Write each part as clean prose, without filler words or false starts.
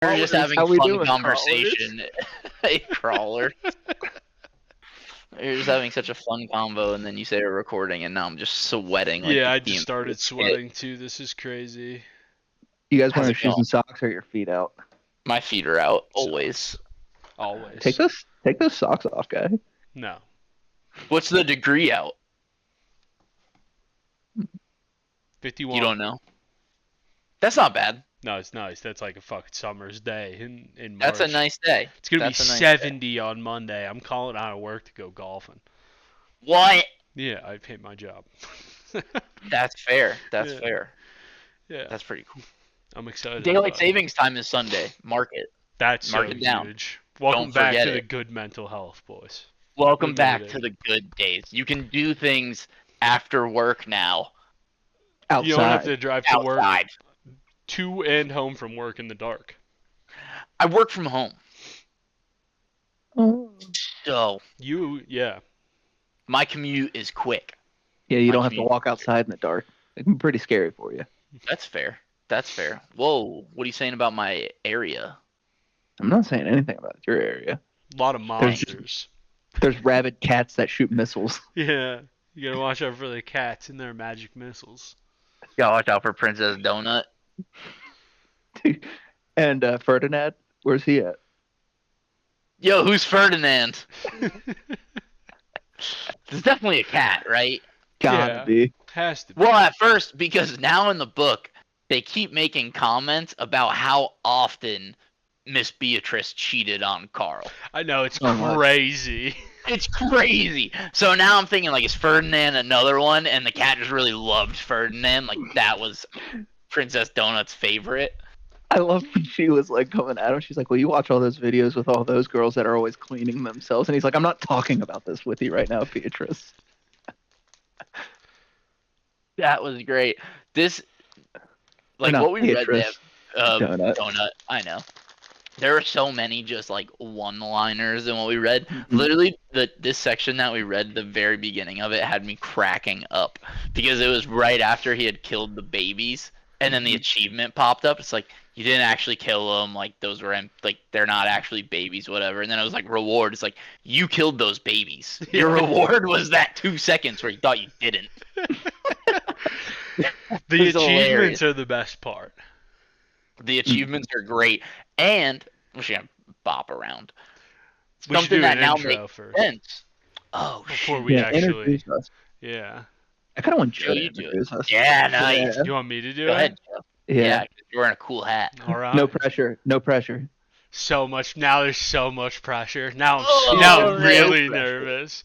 We're just having How we fun doing, conversation. Hey, crawler. You're just having such a fun combo, and then you say we're recording, and now I'm just sweating like Yeah, the I just team. started sweating too. This is crazy. You guys How's wearing it shoes going? and socks or your feet out? My feet are out always. Sucks. Always. Take those socks off, guy. No. What's the degree out? 51. You don't know. That's not bad. No, it's nice. That's like a fucking summer's day in March. That's a nice day. It's gonna That's be a nice 70 on Monday. I'm calling out of work to go golfing. What? Yeah, I hate my job. That's fair. That's Yeah. fair. Yeah, That's pretty cool. I'm excited. Daylight about it. savings time is Sunday. Mark it. That's Mark so it down. huge. Welcome Don't back forget to the it. good mental health, boys. Welcome Good back to motivation. the good days. You can do things after work now. Outside. You don't have to drive to work Outside. to and home from work in the dark. I work from home. Oh. So Yeah. my commute is quick. Yeah, you My don't have to commute- walk outside in the dark. It can be pretty scary for you. That's fair. That's fair. Whoa, what are you saying about my area? I'm not saying anything about your area. A lot of monsters. There's rabid cats that shoot missiles. Yeah. You gotta watch out for the cats and their magic missiles. Gotta watch out for Princess Donut. And Ferdinand, where's he at? Yo, who's Ferdinand? It's definitely a cat, right? Gotta Yeah. be. Has to be. Well, at first, because now in the book, they keep making comments about how often Miss Beatrice cheated on Carl. I know, it's So much. crazy. It's crazy. So now I'm thinking, like, is Ferdinand another one? And the cat just really loved Ferdinand. Like, that was Princess Donut's favorite. I love when she was like coming at him. She's like, well, you watch all those videos with all those girls that are always cleaning themselves. And he's like, I'm not talking about this with you right now, Beatrice. That was great. This, like, Not what we read there, Beatrice. Donut. Donut, I know. There were so many just, like, one-liners in what we read. Mhm. Literally, this section that we read, the very beginning of it, had me cracking up. Because it was right after he had killed the babies. And then the achievement popped up. It's like, you didn't actually kill them. Like, those were, like, they're not actually babies, whatever. And then it was like, reward. It's like, you killed those babies. Your reward was that 2 seconds where you thought you didn't. The It's hilarious. achievements are the best part. The achievements are great. And, we're just going to bop around. We should Something do that an now intro makes first. sense. Oh, Before shoot. we Yeah, actually. introduce us. Yeah. I kind of want Joe to you do it. introduce us. Yeah, nice. Yeah. You want me to do Go it? ahead, Joe. Yeah. Yeah, 'cause you're wearing a cool hat. All right. No pressure. No pressure. So much. Now there's so much pressure. Now I'm, Oh, now no I'm really pressure. nervous.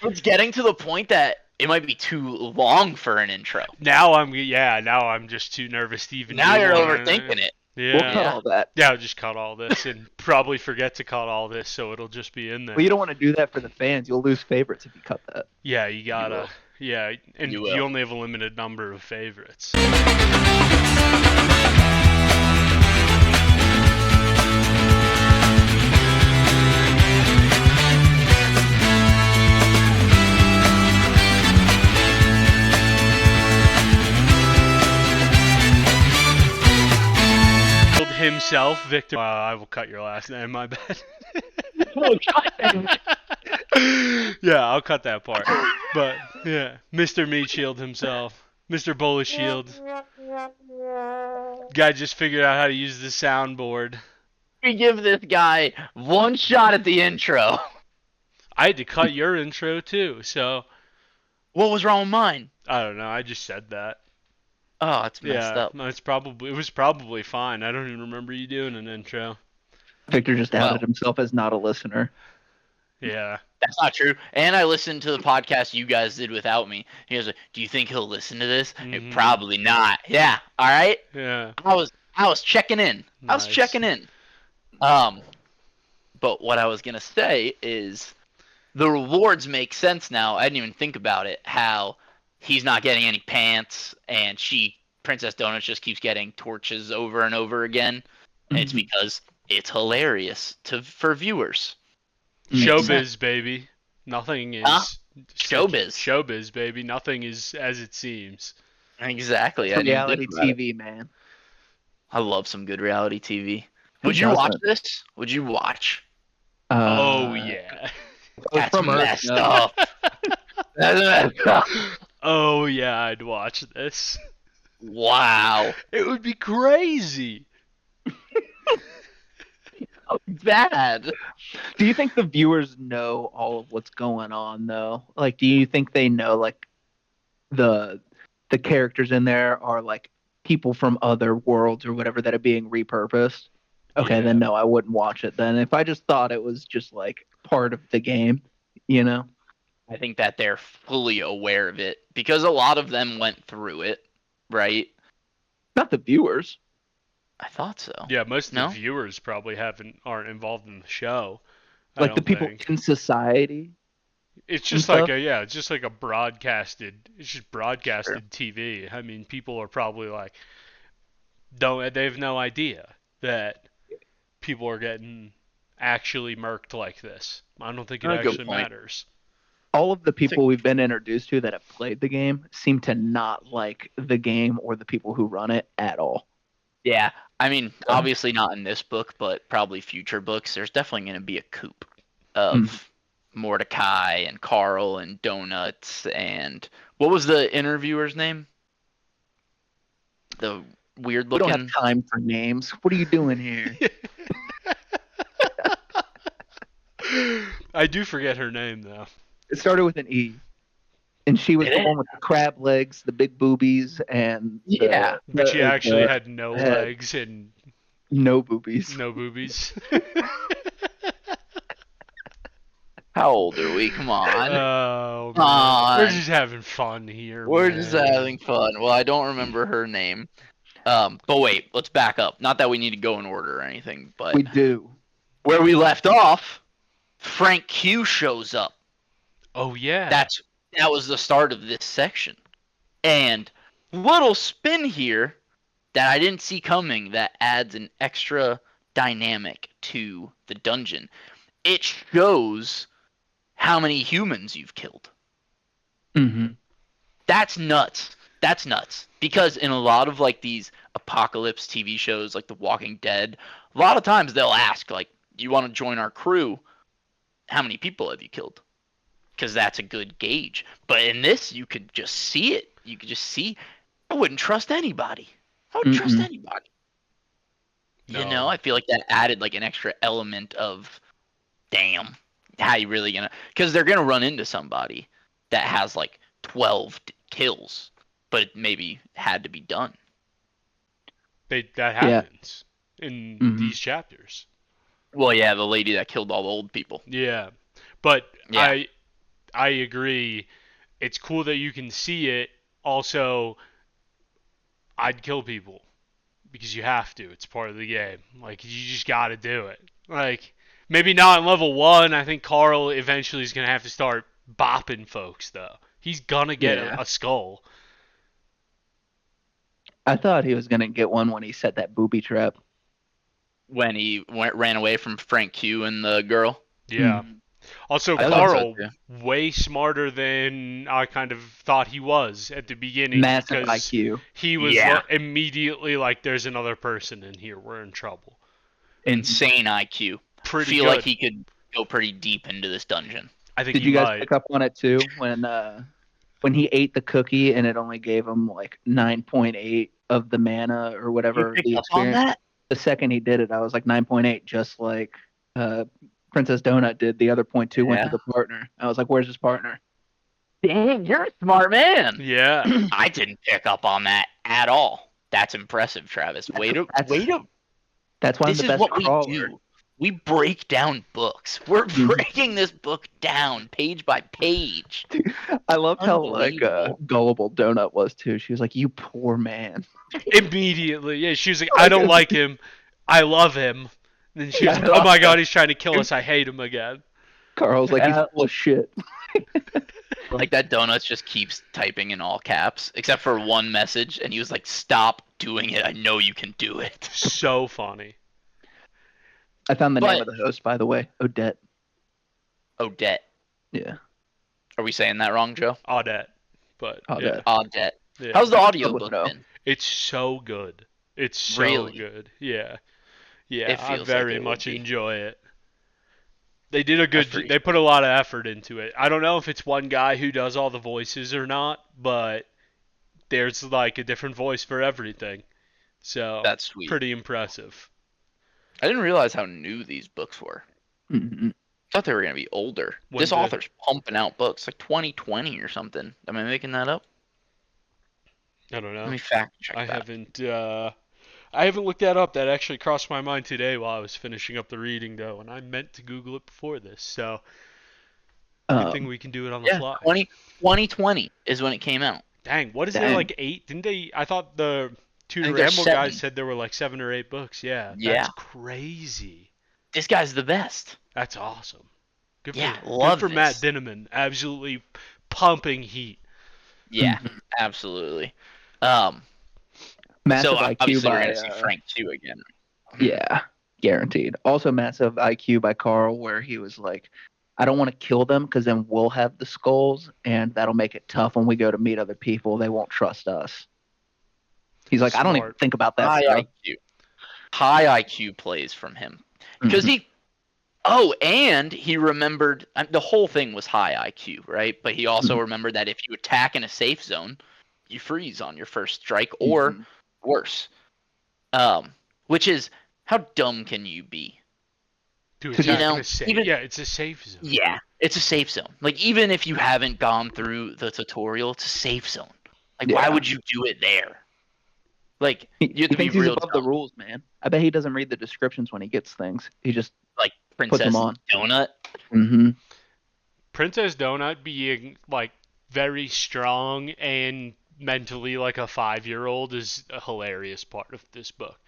It's getting to the point that it might be too long for an intro. Now I'm just too nervous to even Now do you're one. overthinking it. Yeah. We'll cut all that. Yeah, I'll just cut all this and probably forget to cut all this, so it'll just be in there. Well, you don't want to do that for the fans. You'll lose favorites if you cut that. Yeah, you will. gotta. Yeah, and You you will. only have a limited number of favorites. Himself, Victor. I will cut your last name. My bad. Yeah, I'll cut that part. But yeah, Mr. Meat Shield himself, Mr. Bullet Shield. Guy just figured out how to use the soundboard. We give this guy one shot at the intro. I had to cut your intro too, so What was wrong with mine? I don't know. I just said that. Oh, it's messed Yeah, up. no, it was probably fine. I don't even remember you doing an intro. Victor just outed Well. himself as not a listener. Yeah. That's not true. And I listened to the podcast you guys did without me. He was like, "Do you think he'll listen to this?" Mhm. Probably not. Yeah. All right. Yeah. I was checking in. I was Nice. checking in. But what I was gonna say is, the rewards make sense now. I didn't even think about it. How he's not getting any pants, and Princess Donuts, just keeps getting torches over and over again. And it's because it's hilarious for viewers. Makes Showbiz, sense. baby. Nothing is. Huh? Showbiz. Showbiz, baby. Nothing is as it seems. Exactly. I didn't Reality think about it. TV, man. I love some good reality TV. Would you watch doesn't? this? Would you watch? Oh Uh, yeah. it was That's from Earth, messed no. up. That's messed up. Oh yeah, I'd watch this. Wow. It would be crazy. Bad. Do you think the viewers know all of what's going on though? Like, do you think they know like the the characters in there are like people from other worlds or whatever that are being repurposed? Okay, Yeah. then no, I wouldn't watch it then. If I just thought it was just like part of the game, you know? I think that they're fully aware of it because a lot of them went through it, right? Not the viewers. I thought so. Yeah, most of the No? viewers probably aren't involved in the show. I Like the don't people think. in society It's and just like stuff. it's just like it's just Sure. broadcasted TV. I mean, people are probably like they have no idea that people are getting actually murked like this. I don't think it Oh, good actually point. matters. All of the I think- people we've been introduced to that have played the game seem to not like the game or the people who run it at all. Yeah. I mean, obviously not in this book, but probably future books. There's definitely going to be a coup of Mordecai and Carl and Donuts and what was the interviewer's name? The weird We don't looking. have time for names. What are you doing here? I do forget her name though. It started with an E. And she was Did the it? one with the crab legs, the big boobies, and Yeah. But she actually the had no head. legs and no boobies. no boobies. How old are we? Come on. Oh Come man, we're on. just having fun here. We're man. just having fun. Well, I don't remember her name. But wait, let's back up. Not that we need to go in order or anything, but We do. where we left off, Frank Q shows up. Oh yeah. That was the start of this section. And little spin here that I didn't see coming that adds an extra dynamic to the dungeon. It shows how many humans you've killed. Mm-hmm. That's nuts. That's nuts. Because in a lot of like these apocalypse TV shows like The Walking Dead, a lot of times they'll ask like, "You want to join our crew? How many people have you killed?" Because that's a good gauge. But in this, you could just see it. You could just see. I wouldn't trust anybody. I wouldn't trust Mm-mm. anybody. No. You know, I feel like that added like an extra element of, damn, how you really gonna? Because they're gonna run into somebody that has like 12 kills, but it maybe had to be done. that Yeah. happens in Mhm. these chapters. Well, yeah, the lady that killed all the old people. Yeah, but Yeah. I agree. It's cool that you can see it. Also, I'd kill people because you have to. It's part of the game. Like you just got to do it. Like maybe not in level 1. I think Carl eventually is gonna have to start bopping folks though. He's gonna get Yeah. a skull. I thought he was gonna get one when he set that booby trap. When he ran away from Frank Q and the girl. Yeah. Mhm. Also, I thought Carl, so, way smarter than I kind of thought he was at the beginning. Massive because IQ. he was Yeah. immediately like, "There's another person in here. We're in trouble." Insane IQ. Pretty Feel good. like he could go pretty deep into this dungeon. I think Did he you guys might. pick up on it too when he ate the cookie and it only gave him like 9.8 of the mana or whatever You picked the up on experience? that? The second he did it, I was like 9.8, just like Princess Donut did. The other 0.2 went to Yeah. the partner. I was like, "Where's his partner?" Dang, you're a smart man. Yeah. I didn't pick up on that at all. That's impressive, Travis. Way to. That's why I'm This the is best what crawler. we do. We break down books. We're Mhm. breaking this book down page by page. I loved how like Unbelievable. gullible Donut was too. She was like, "You poor man." Immediately. Yeah, she was like, "I don't like him. I love him." And then she was Yeah, like, I "Oh my love god, that. he's trying to kill us. I hate him again." Carl's like, "He's Yeah. full of shit." Like that Donuts just keeps typing in all caps, except for one message, and he was like, "Stop doing it. I know you can do it." So funny. I found the name But- of the host, by the way. Odette. Odette. Yeah. Are we saying that wrong, Joe? Audette. But Audette. Odette. yeah. How's the With audiobook no. been? It's so good. It's so Really? good. Yeah. Yeah, It I feels like very it would much be. enjoy it. They did a That's good. pretty They put sweet. a lot of effort into it. I don't know if it's one guy who does all the voices or not, but there's like a different voice for everything. So That's sweet. pretty impressive. I didn't realize how new these books were. Mhm. I thought they were gonna be older. When This the author's pumping out books like 2020 or something. Am I making that up? I don't Let know. me fact check I that. haven't. I haven't looked that up. That actually crossed my mind today while I was finishing up the reading, though, and I meant to Google it before this. So good thing Um, we can do it on the Yeah, fly. 2020 is when it came out. Dang, what is there Dang. like 8? Didn't they? I thought the I Two think there's Ramble guys 7. said there were like 7 or 8 books. Yeah, that's Yeah, crazy. this guy's the best. That's awesome. Yeah, Good love for Matt this. Dinneman. Absolutely pumping heat. Yeah, Mhm. absolutely. Um, so Massive IQ obviously we're by gonna see Frank 2 again. Mhm. yeah, guaranteed. Also, massive IQ by Carl, where he was like, I don't want to kill them because then we'll have the skulls, and that'll make it tough when we go to meet other people. They won't trust us. He's like, I don't even Smart. think about that High stuff. IQ. High IQ plays from him because Mhm. he. Oh, and he remembered the whole thing was high IQ, right? But he also Mhm. remembered that if you attack in a safe zone, you freeze on your first strike, or Mhm. worse. Um, which is how dumb can you be? To To You attack just in know, a safe. even Yeah, it's a safe zone. yeah, it's a safe zone. Like even if you haven't gone through the tutorial, it's a safe zone. Like why yeah, would you do it there? Like he, you have he to be thinks he's real above the dumb. rules, man. I bet he doesn't read the descriptions when he gets things. He just Like puts them Princess on. Donut. Hmm. Princess Donut being like very strong and mentally like a 5-year-old is a hilarious part of this book.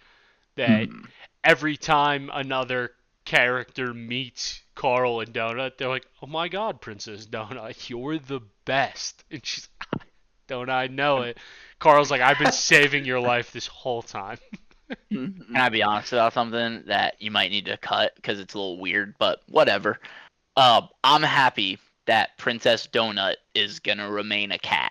That Hmm. every time another character meets Carl and Donut, they're like, "Oh my God, Princess Donut, you're the best," and she's, "Don't I know it?" Carl's like, "I've been saving your life this whole time." Hmm. Can I be honest about something that you might need to cut because it's a little weird, but whatever. I'm happy that Princess Donut is gonna remain a cat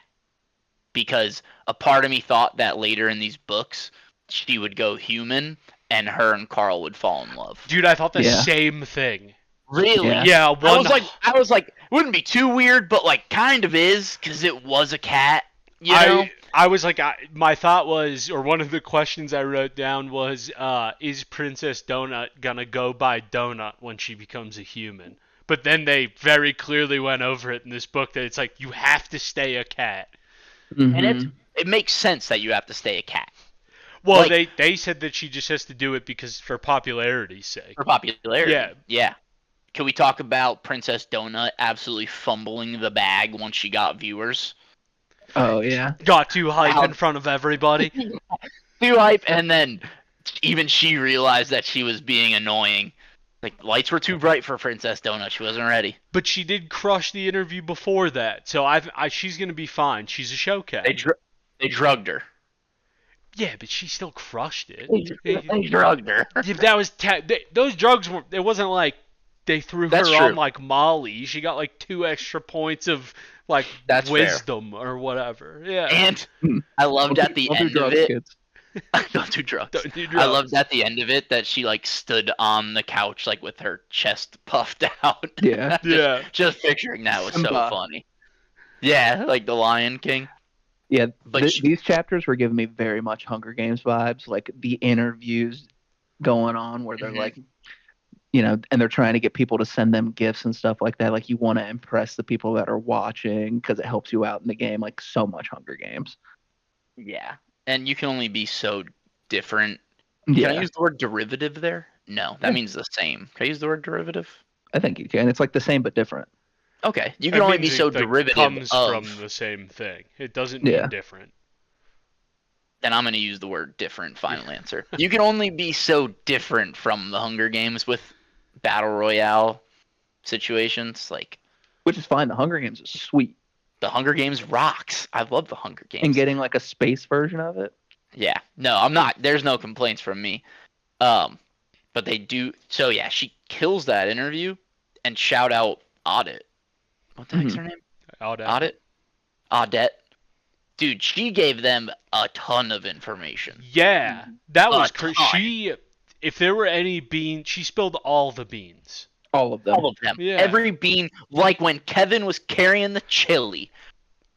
because a part of me thought that later in these books she would go human and her and Carl would fall in love. Dude, I thought the Yeah, same thing. yeah. Really? Yeah, I one. was like, I was like, wouldn't be too weird, but like, kind of is because it was a cat, you know? I was like, my thought was, or one of the questions I wrote down was, is Princess Donut gonna go by Donut when she becomes a human? But then they very clearly went over it in this book that it's like you have to stay a cat. And Hmm. it makes sense that you have to stay a cat, Well, like they said that she just has to do it because for popularity's sake. for popularity. Yeah, Yeah. Can we talk about Princess Donut absolutely fumbling the bag once she got viewers? Oh yeah. got too hype in How front of everybody. too hype, and then even she realized that she was being annoying. Like lights were too bright for Princess Donut. She wasn't ready. But she did crush the interview before that, so she's gonna be fine. She's a show They cat. they drugged her. Yeah, but she still crushed it. They drugged her. If that was those drugs were. It wasn't like they threw That's her on true. like Molly. She got like 2 extra points of like That's fair. wisdom or whatever. Yeah. And I loved at the Don't do end of drugs, it. kids. Don't do drugs. Don't do I loved drugs. at the end of it that she like stood on the couch like with her chest puffed out. Yeah. just Yeah. just picturing that was so Simba. funny. Yeah, like the Lion King. Yeah, But she, these chapters were giving me very much Hunger Games vibes, like the interviews going on where they're mhm. like, and they're trying to get people to send them gifts and stuff like that. Like you want to impress the people that are watching because it helps you out in the game. Like so much Hunger Games. Yeah. And you can only be so different. Can I Yeah, use the word derivative there? No, that yeah, means the same. Can I use the word derivative? I think you can. It's like the same but different. Okay. You can It only means be so it like derivative comes from of, the same thing. It doesn't mean Yeah. different. then I'm going to use the word different final answer. You can only be so different from the Hunger Games with battle royale situations. Like Which is fine. The Hunger Games is sweet, the Hunger Games rocks. I love the Hunger and Games. getting like a space version of it. Yeah. No, I'm not. There's no complaints from me. Um, but they do. So yeah, she kills that interview and shout out Audit. What the heck's Hmm. her name? Audette. Audit? Audette. Dude, she gave them a ton of information. Yeah, that A was ton. she if there were any beans, she spilled all the beans. All of them All of them. Yeah. Every bean, like when Kevin was carrying the chili,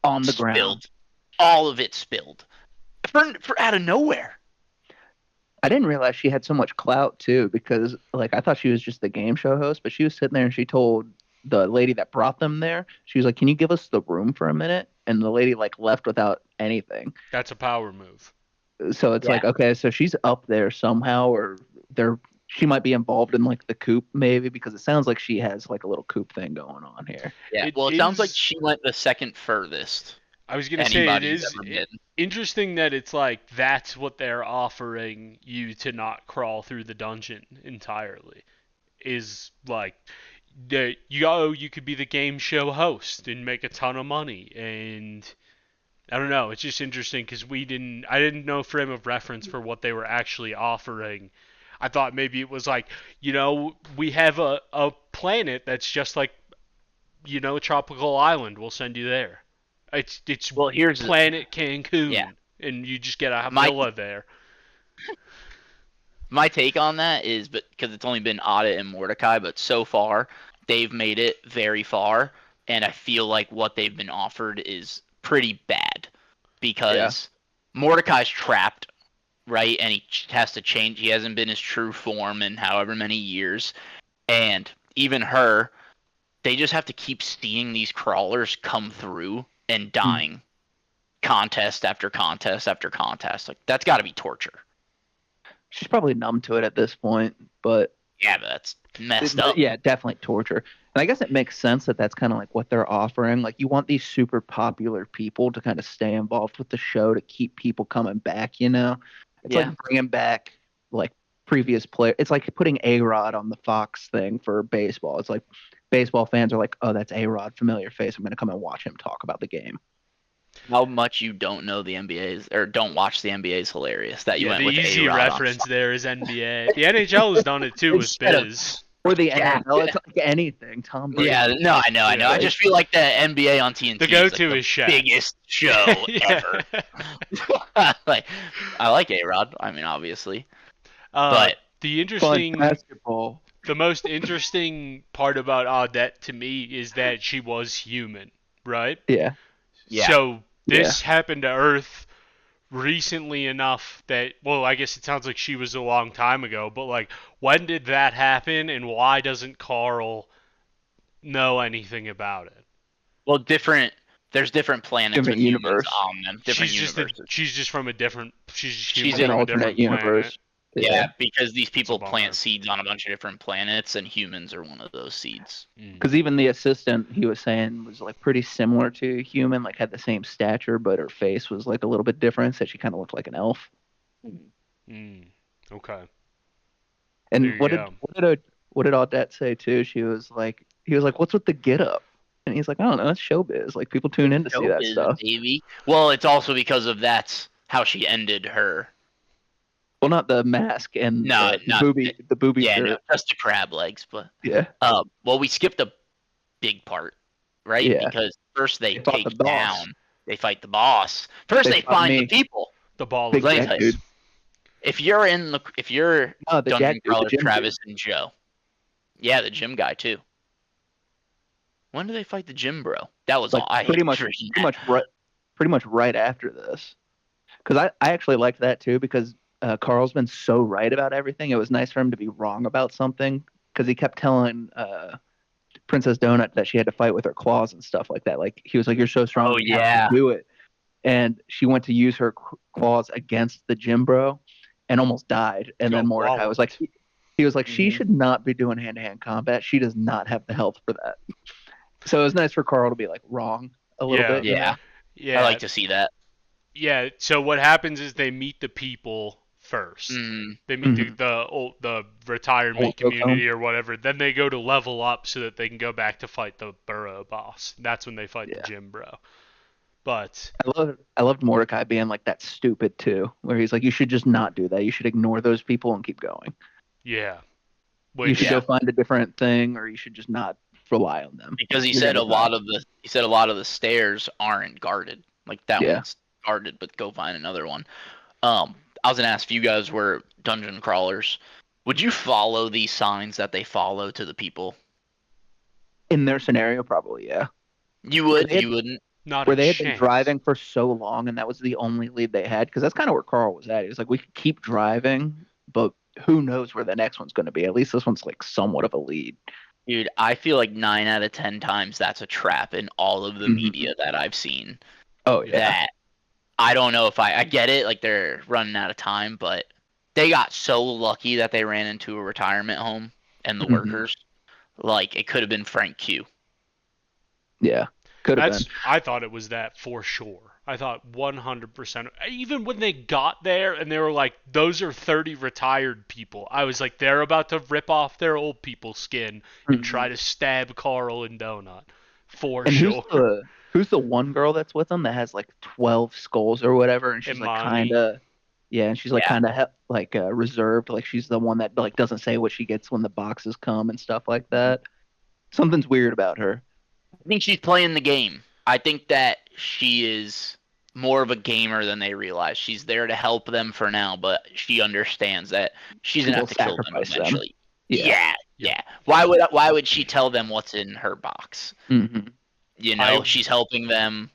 on the ground. spilled. All of it spilled. For out of nowhere. I didn't realize she had so much clout too, because like I thought she was just the game show host, but she was sitting there and she told the lady that brought them there, she was like, "Can you give us the room for a minute?" And the lady like left without anything. That's a power move. So it's Yeah. like, okay, so she's up there somehow, or she might be involved in like the coop maybe, because it sounds like she has like a little coop thing going on here. Yeah. It Well, it sounds like is- she went the second furthest. I was gonna say it Anybody's is ever been. interesting that it's like that's what they're offering you to not crawl through the dungeon entirely. Is like you could be the game show host and make a ton of money, and I don't know, it's just interesting because I didn't know frame of reference for what they were actually offering. I thought maybe it was like, we have a planet that's just like, a tropical island. We'll send you there. It's Well, here's planet Cancun, Yeah. and you just get a My- villa there. My take on that is, but because it's only been Audit and Mordecai, but so far they've made it very far, and I feel like what they've been offered is pretty bad because Mordecai's trapped, right? And he has to change. He hasn't been his true form in however many years, and even her, they just have to keep seeing these crawlers come through and dying, contest after contest after contest. Like that's got to be torture. She's probably numb to it at this point, but Yeah, but that's messed up. yeah, definitely torture. And I guess it makes sense that that's kind of like what they're offering. Like you want these super popular people to kind of stay involved with the show to keep people coming back, you know? It's Yeah. like bringing back like previous player. It's like putting A-Rod on the Fox thing for baseball. It's like baseball fans are like, "Oh, that's A-Rod, familiar face. I'm going to come and watch him talk about the game." How much you don't know the NBA is, or don't watch the NBA is hilarious. That you Yeah, went the with easy A-Rod reference there is NBA. The NHL has done it too with Instead of- Biz. Or the Yeah, NFL, yeah. it's like anything. Tom Brady. Yeah, no, I know. I just feel like the NBA on TNT The is go-to like the is Shaq. biggest show Yeah. ever. Like, I like A-Rod. I mean, obviously, Uh, but the Fun basketball. the most interesting part about Audette to me is that she was human, right? Yeah. Yeah. So this happened to Earth recently enough that, well, I guess it sounds like she was a long time ago, but like, when did that happen, and why doesn't Carl know anything about it? well, there's different planets Different with humans universe. on them. Different universes. She's just from a different. She's She's human An from a alternate different universe. planet. Yeah, because these people bummer. plant seeds on a bunch of different planets, and humans are one of those seeds. Because even the assistant, he was saying, was like pretty similar to a human, like had the same stature, but her face was like a little bit different, so she kind of looked like an elf. Okay. And There you go. what did Audette say too? He was like, "What's with the get up?" And he's like, "I don't know, it's showbiz. Like people tune in to see that Showbiz, stuff." baby. Well, it's also because of that's how she ended her. Well, not the mask and No, the booby Yeah, shirt. no, just the crab legs, but Yeah. well, we skipped a big part, right? Yeah. Because first they They fought take the boss. down, they fight the boss. First They they fought find me. the people. The ball Big of Jack wax. dude. If you're No, the Dungeon Jack dude, the Crawler gym Travis and Joe, yeah, the gym guy too. When do they fight the gym bro? That was Like all. I pretty hate much reading pretty much right after this. Because I actually liked that too, because Carl's been so right about everything. It was nice for him to be wrong about something, because he kept telling Princess Donut that she had to fight with her claws and stuff like that. Like he was like, "You're so strong, Oh, you have yeah. to do it." And she went to use her claws against the gym bro, and almost died. And Got then Mordecai was like, walloped. he was like, "She Mhm. should not be doing hand-to-hand combat. She does not have the health for that." So it was nice for Carl to be like wrong a little Yeah. bit. you know? Yeah, Yeah. I like to see that. Yeah. So what happens is they meet the people first. Mm, They meet Mhm. the retirement Old folks community or whatever. Then they go to level up so that they can go back to fight the borough boss. That's when they fight the Yeah. gym bro. But I loved Mordecai being like that stupid too, where he's like, "You should just not do that. You should ignore those people and keep going. yeah. You should Yeah. go find a different thing, or you should just not rely on them." because he You're said gonna a lot of the stairs aren't guarded. Like that Yeah. one's guarded, but go find another one. I was gonna ask if you guys were dungeon crawlers. Would you follow these signs that they follow to the people? In their scenario, probably, yeah. You Where would? they had, You wouldn't? Not a where they had been chance. driving for so long, and that was the only lead they had, because that's kind of where Carl was at. He was like, we could keep driving, but who knows where the next one's going to be? At least this one's like somewhat of a lead. Dude, I feel like 9 out of 10 times that's a trap in all of the Mhm. media that I've seen. Oh yeah. That I don't know if I get it, like they're running out of time, but they got so lucky that they ran into a retirement home and the Mhm. workers. Like it could have been Frank Q. Yeah. Could have been. I thought it was that for sure. I thought 100%. Even when they got there and they were like, those are 30 retired people, I was like, they're about to rip off their old people skin and try Mhm. to stab Carl and Donut. For And sure. who's the one girl that's with them that has like 12 skulls or whatever, and she's like kind Imani. of, yeah, and she's like Yeah. kind of like reserved, like she's the one that like doesn't say what she gets when the boxes come and stuff like that. Something's weird about her. I think she's playing the game. I think that she is more of a gamer than they realize. She's there to help them for now, but she understands that she's She gonna will have to kill them sacrifice them. eventually. Yeah. Yeah, Yep. yeah. Why would she tell them what's in her box? Hmm. You I know, she's helping them.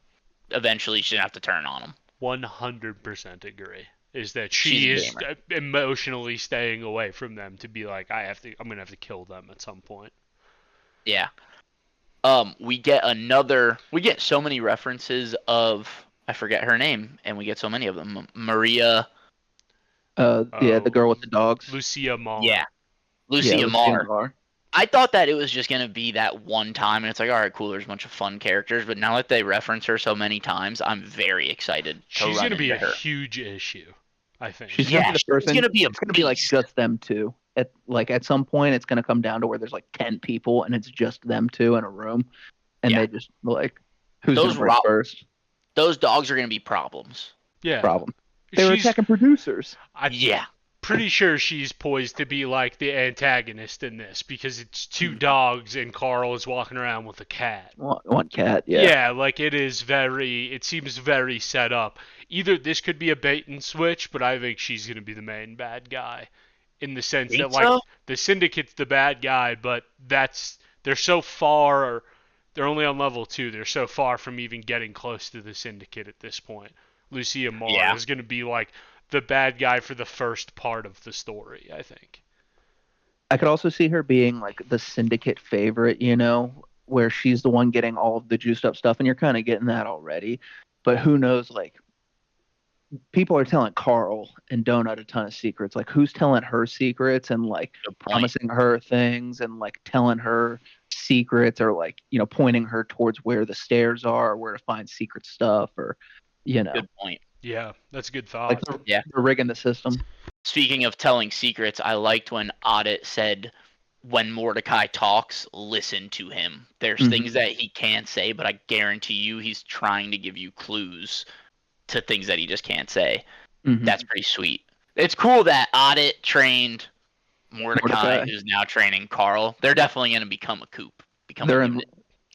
Eventually, she's gonna have to turn on them. 100% agree. Is that She's a she is gamer. emotionally staying away from them to be like, I'm gonna have to kill them at some point. Yeah. We get so many references of I forget her name, and we get so many of them. Maria, Yeah, the Oh, girl with the dogs. Lucia yeah, Marr. Yeah, Lucia Lucy and Marr. Mar. I thought that it was just gonna be that one time, and it's like, all right, cool. There's a bunch of fun characters, but now that they reference her so many times, I'm very excited to She's run gonna be into a her. huge issue, I think. She's gonna be Yeah, the she's person. gonna be a It's gonna be like beast. just them two. At some point, it's gonna come down to where there's like 10 people, and it's just them two in a room, and Yeah, they just like, who's gonna those break ro- first? those dogs are gonna be problems. Yeah, Problem. They were she's. attacking producers. I'm Yeah, pretty sure she's poised to be like the antagonist in this because it's two Mhm. dogs and Carl is walking around with a cat. One cat. Yeah. Yeah, like it is very. It seems very set up. Either this could be a bait and switch, but I think she's gonna be the main bad guy, in the sense that think like so. the syndicate's the bad guy, but they're so far. They're only on level 2. They're so far from even getting close to the syndicate at this point. Lucia Marr Yeah, is gonna be like the bad guy for the first part of the story, I think. I could also see her being like the syndicate favorite, where she's the one getting all of the juiced up stuff, and you're kind of getting that already. But who knows, like, people are telling Carl and Donut a ton of secrets. Like, who's telling her secrets and like good point. promising her things and like telling her secrets, or like, pointing her towards where the stairs are or where to find secret stuff, or, you know, Good point. Yeah, that's a good like thought. Yeah. they're rigging the system. Speaking of telling secrets, I liked when Audit said, when Mordecai talks, listen to him. There's things Hmm. that he can't say, but I guarantee you he's trying to give you clues to things that he just can't say. That's Hmm. pretty sweet. It's cool that Audit trained Mordecai, Mordecai. who's now training Carl. They're definitely going to become a coop, become a They're in unit.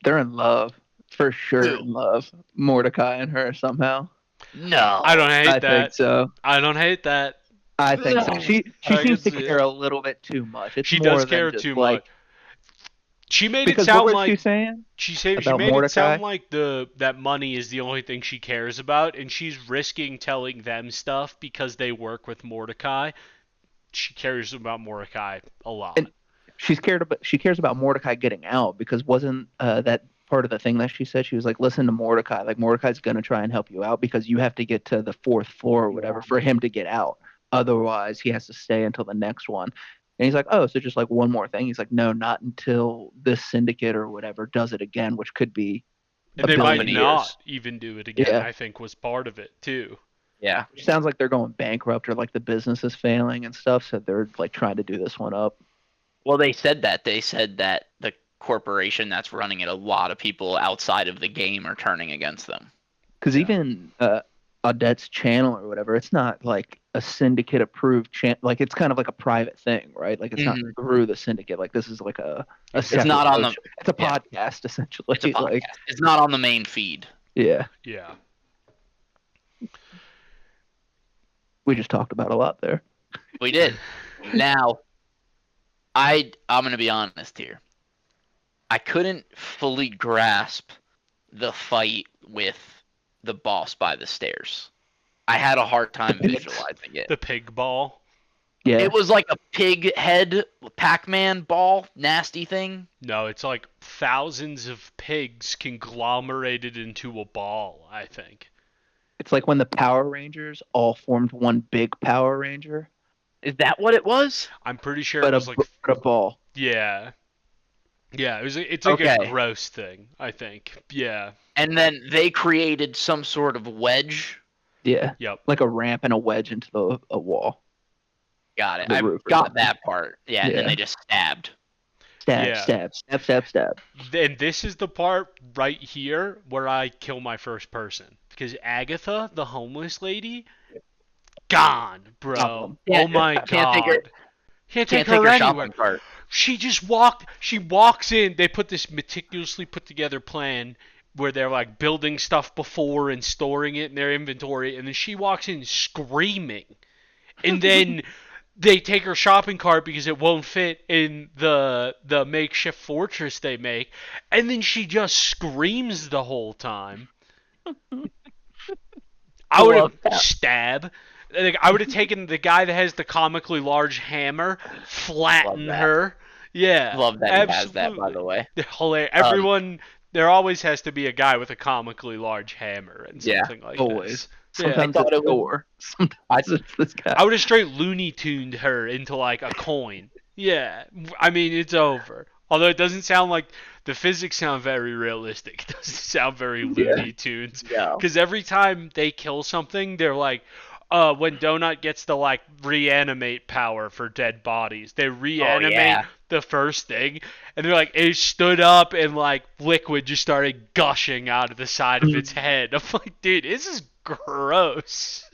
they're in love. For sure Who? in love. Mordecai and her somehow. I No. don't hate I think that. so. I don't hate that. I think so. She I can seems to see care it. a little bit too much. It's She does more than care just too much. like, She made it because what sound was she like saying she about made it Mordecai? sound like that money is the only thing she cares about, and she's risking telling them stuff because they work with Mordecai. She cares about Mordecai a lot. And she cares about Mordecai getting out, because wasn't that part of the thing that she said? She was like, listen to Mordecai. Like, Mordecai's gonna try and help you out because you have to get to the fourth floor or whatever for him to get out. Otherwise, he has to stay until the next one. And he's like, oh, so just like one more thing. He's like, no, not until this syndicate or whatever does it again, which could be And a they might billion Company. years. not even do it again, Yeah. I think was part of it too. Yeah. Which sounds like they're going bankrupt, or like the business is failing and stuff. So they're like trying to do this one up. Well, they said that. They said that the corporation that's running it, a lot of people outside of the game are turning against them. Because Yeah. even Audette's channel or whatever, it's not like a syndicate approved channel. Like, it's kind of like a private thing, right? Like, it's not Mhm. through the syndicate. Like, this is like a Exactly. separate Not on the. post. It's a Yeah, podcast it's a essentially. Like, podcast. It's not on the main feed. yeah, Yeah. we just talked about a lot there. We did. Now, I'm gonna be honest here. I couldn't fully grasp the fight with the boss by the stairs. I had a hard time visualizing it. The pig ball. Yeah. It was like a pig head Pac-Man ball, nasty thing. No, it's like thousands of pigs conglomerated into a ball, I think. It's like when the Power Rangers all formed one big Power Ranger, Is that what it was? I'm pretty sure but it was like, but a ball. yeah. Yeah, it's like a Okay. gross thing, I think. Yeah. And then they created some sort of wedge. Yeah. Yep. Like a ramp and a wedge into a wall. Got it. The I roof or got something. that part. Yeah, and then Yeah. they just stabbed. Stab, Yeah. stab, stab, stab, stab. And this is the part right here where I kill my first person. Because Agatha, the homeless lady, gone, bro. Problem. Oh my god. Can't take her. Can't Can't take take her her anywhere. shopping cart. She walks in. They put this meticulously put together plan where they're like building stuff before and storing it in their inventory, and then she walks in screaming. And then they take her shopping cart because it won't fit in the makeshift fortress they make, and then she just screams the whole time. I would Love have that. stabbed. Like, I would have taken the guy that has the comically large hammer, flatten that. her. Yeah, Love that he has that, by absolutely. the way. They're hilarious. Everyone, there always has to be a guy with a comically large hammer and Yeah, something like always. this. Sometimes I thought it's it was- Thor. Sometimes it's this guy. I would have straight Looney Tuned her into like a coin. Yeah, I mean it's over. Although it doesn't sound like the physics sound very realistic. It doesn't sound very Looney Tunes. No. Because every time they kill something, they're like, when Donut gets the like reanimate power for dead bodies, they reanimate yeah. the first thing, and they're like, it stood up and like liquid just started gushing out of the side of its head. I'm like, dude, this is gross.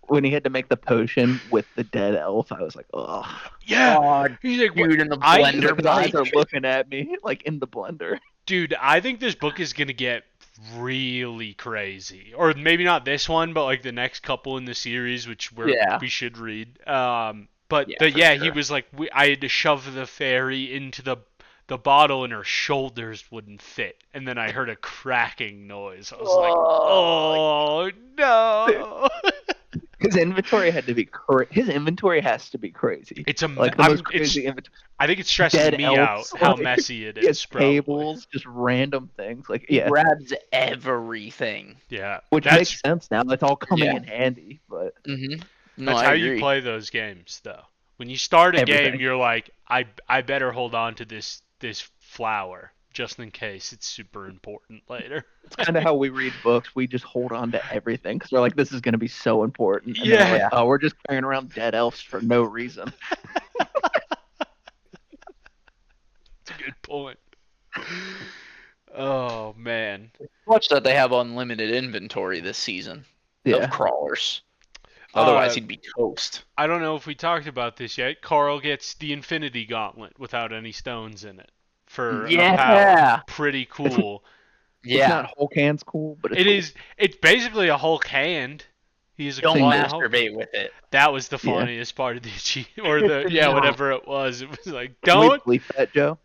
When he had to make the potion with the dead elf, I was like, ugh. Yeah. Oh, He's like, dude, in the I- blender. His eyes are looking at me like in the blender. Dude, I think this book is gonna get really crazy, or maybe not this one, but like the next couple in the series, which we should read. But Yeah, he was like, I had to shove the fairy into the bottle, and her shoulders wouldn't fit, and then I heard a cracking noise. I was like, oh no. His inventory had to be his inventory has to be crazy. It's a Like the most crazy inventory. I think it stresses Dead me elves, out how like, messy it He has is. Probably. tables, just random things. Like He grabs everything. Yeah, which makes sense now. That's all coming in handy. But Mm-hmm. No, that's I how agree. you play those games, though. When you start a game, Everything. you're like, I better hold on to this flower just in case it's super important later. it's kind of how we read books. We just hold on to everything because we're like, this is going to be so important. And then we're like, Yeah. oh, we're just carrying around dead elves for no reason. That's a good point. Oh man. Watch that they have unlimited inventory this season Yeah. of crawlers. Otherwise, Uh, he'd be toast. I don't know if we talked about this yet. Carl gets the Infinity Gauntlet without any stones in it for a Yeah. power. Pretty cool. It's Yeah. not Hulk hands cool, but it's It cool. is. It's basically a Hulk hand. He's a Don't clawed Hulk. masturbate with it. That was the Yeah. funniest part of the achievement, or the Yeah. whatever it was. It was like, Can we don't. bleep that, Joe?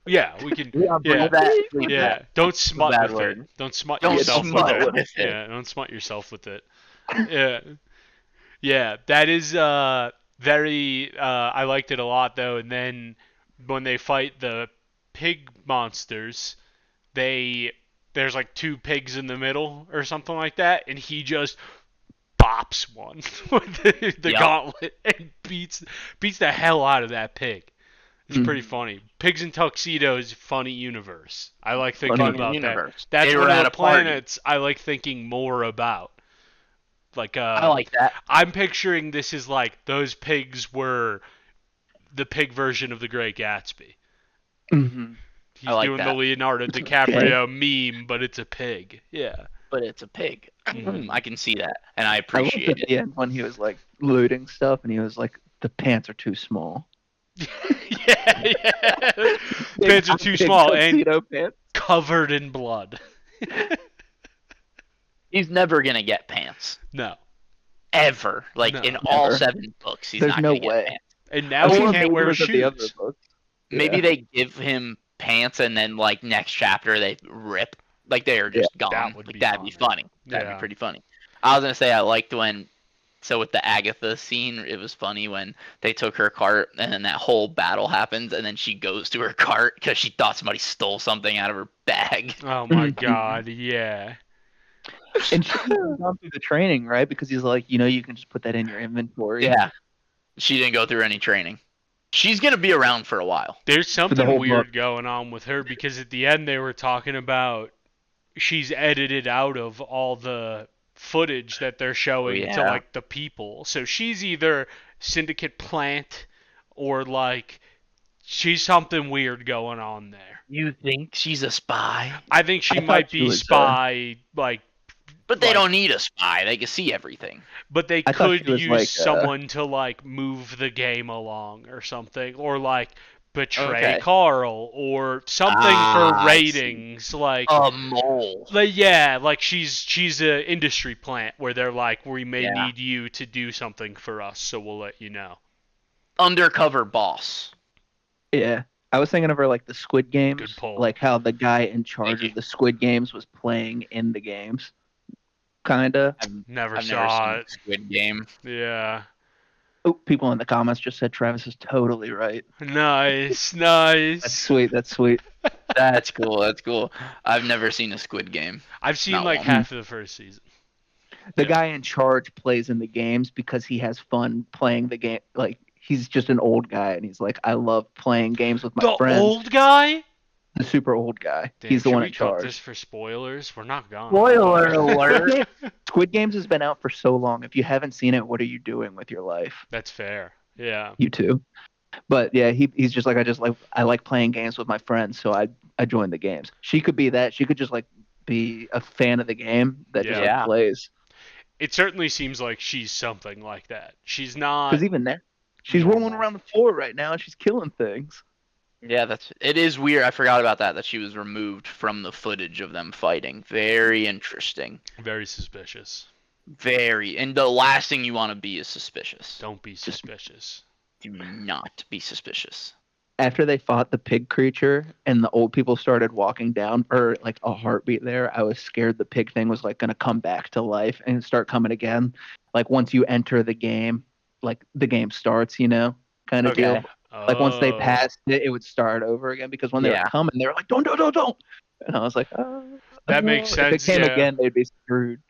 Yeah, we can. Yeah. Yeah. That, Yeah, don't smut bad with word. it. Don't smut Don't yourself smut with it. with it. Yeah, don't smut yourself with it. Yeah, yeah, that is very. I liked it a lot though. And then when they fight the pig monsters, there's like two pigs in the middle or something like that, and he just bops one with the Yep. gauntlet and beats the hell out of that pig. It's Mhm. pretty funny. Pigs in tuxedos, funny universe. I like thinking Funny about universe. that. That's They one were of at the a party. planets I like thinking more about. Like I like that. I'm picturing this as like those pigs were the pig version of the Great Gatsby. Mm-hmm. He's I like doing the that. Leonardo It's a DiCaprio meme, but it's a pig. Yeah. But it's a pig. Mhm. I can see that, and I I loved appreciate at it. the end when he was like looting stuff, and he was like, "The pants are too small." yeah. Pants are too Big small and tuxedo pants. covered in blood. He's never gonna get pants. No. Ever. Like No. in all Never. 7 books, he's There's not no gonna way. get pants. And now I've he seen can't wear papers of the other shoes. books. Maybe Yeah. they give him pants and then like next chapter they rip. Like they are Yeah. just gone. That would Like be that'd be funny. That'd be Yeah. pretty funny. I was gonna say I liked when so with the Agatha scene, it was funny when they took her cart and then that whole battle happens and then she goes to her cart because she thought somebody stole something out of her bag. Oh my Mhm. god, yeah. And she hasn't gone through the training, right? Because he's like, you can just put that in your inventory Yeah. She didn't go through any training. She's gonna be around for a while. There's for the something whole book. weird going on with her because at the end they were talking about she's edited out of all the footage that they're Oh showing to yeah. like the people. So she's either syndicate plant or like she's something weird going on there. You think she's a spy? I think she I thought might she be was. spy But they don't need a spy. They can see everything. but they I thought could she was use like. someone to like move the game along or something or like betray Okay. Carl or something for I see. ratings like A mole. yeah, like she's a industry plant where they're like we may Yeah. need you to do something for us, so we'll let you know. Undercover boss. Yeah. I was thinking of her like the Squid Games, Good pull. like how the guy in charge you. of the Squid Games was playing in the games, kinda. Never I've never saw seen it. Squid Game. Yeah. Oh, people in the comments just said Travis is totally right. Nice, That's nice. sweet. That's sweet. That's cool. That's cool. I've never seen a Squid Game. I've seen Not like one. half of the first season. The Yeah. guy in charge plays in the games because he has fun playing the game. Like he's just an old guy, and he's like, I love playing games with my The friends. old guy? The super old guy. Damn, He's the should one we in cut charge. this for spoilers? We're not gone. Spoiler alert. Squid Games has been out for so long. If you haven't seen it, what are you doing with your life? That's fair. Yeah. You too. But yeah, he's just like I like playing games with my friends, so I joined the games. She could be that. She could just like be a fan of the game that just Yeah. like plays. It certainly seems like she's something like that. She's not. Because even there, she's normal. rolling around the floor right now and she's killing things. Yeah, it is weird. I forgot about that she was removed from the footage of them fighting. Very interesting. Very suspicious. Very. And the last thing you want to be is suspicious. Don't be suspicious. Do not be suspicious. After they fought the pig creature and the old people started walking down, or like a heartbeat there, I was scared the pig thing was like going to come back to life and start coming again. Like once you enter the game, like the game starts, kind of Okay. deal. Like once they Oh. passed it, it would start over again because when they Yeah. were coming, they were like, don't. And I was like, That makes If sense, it came yeah. again, they'd be screwed.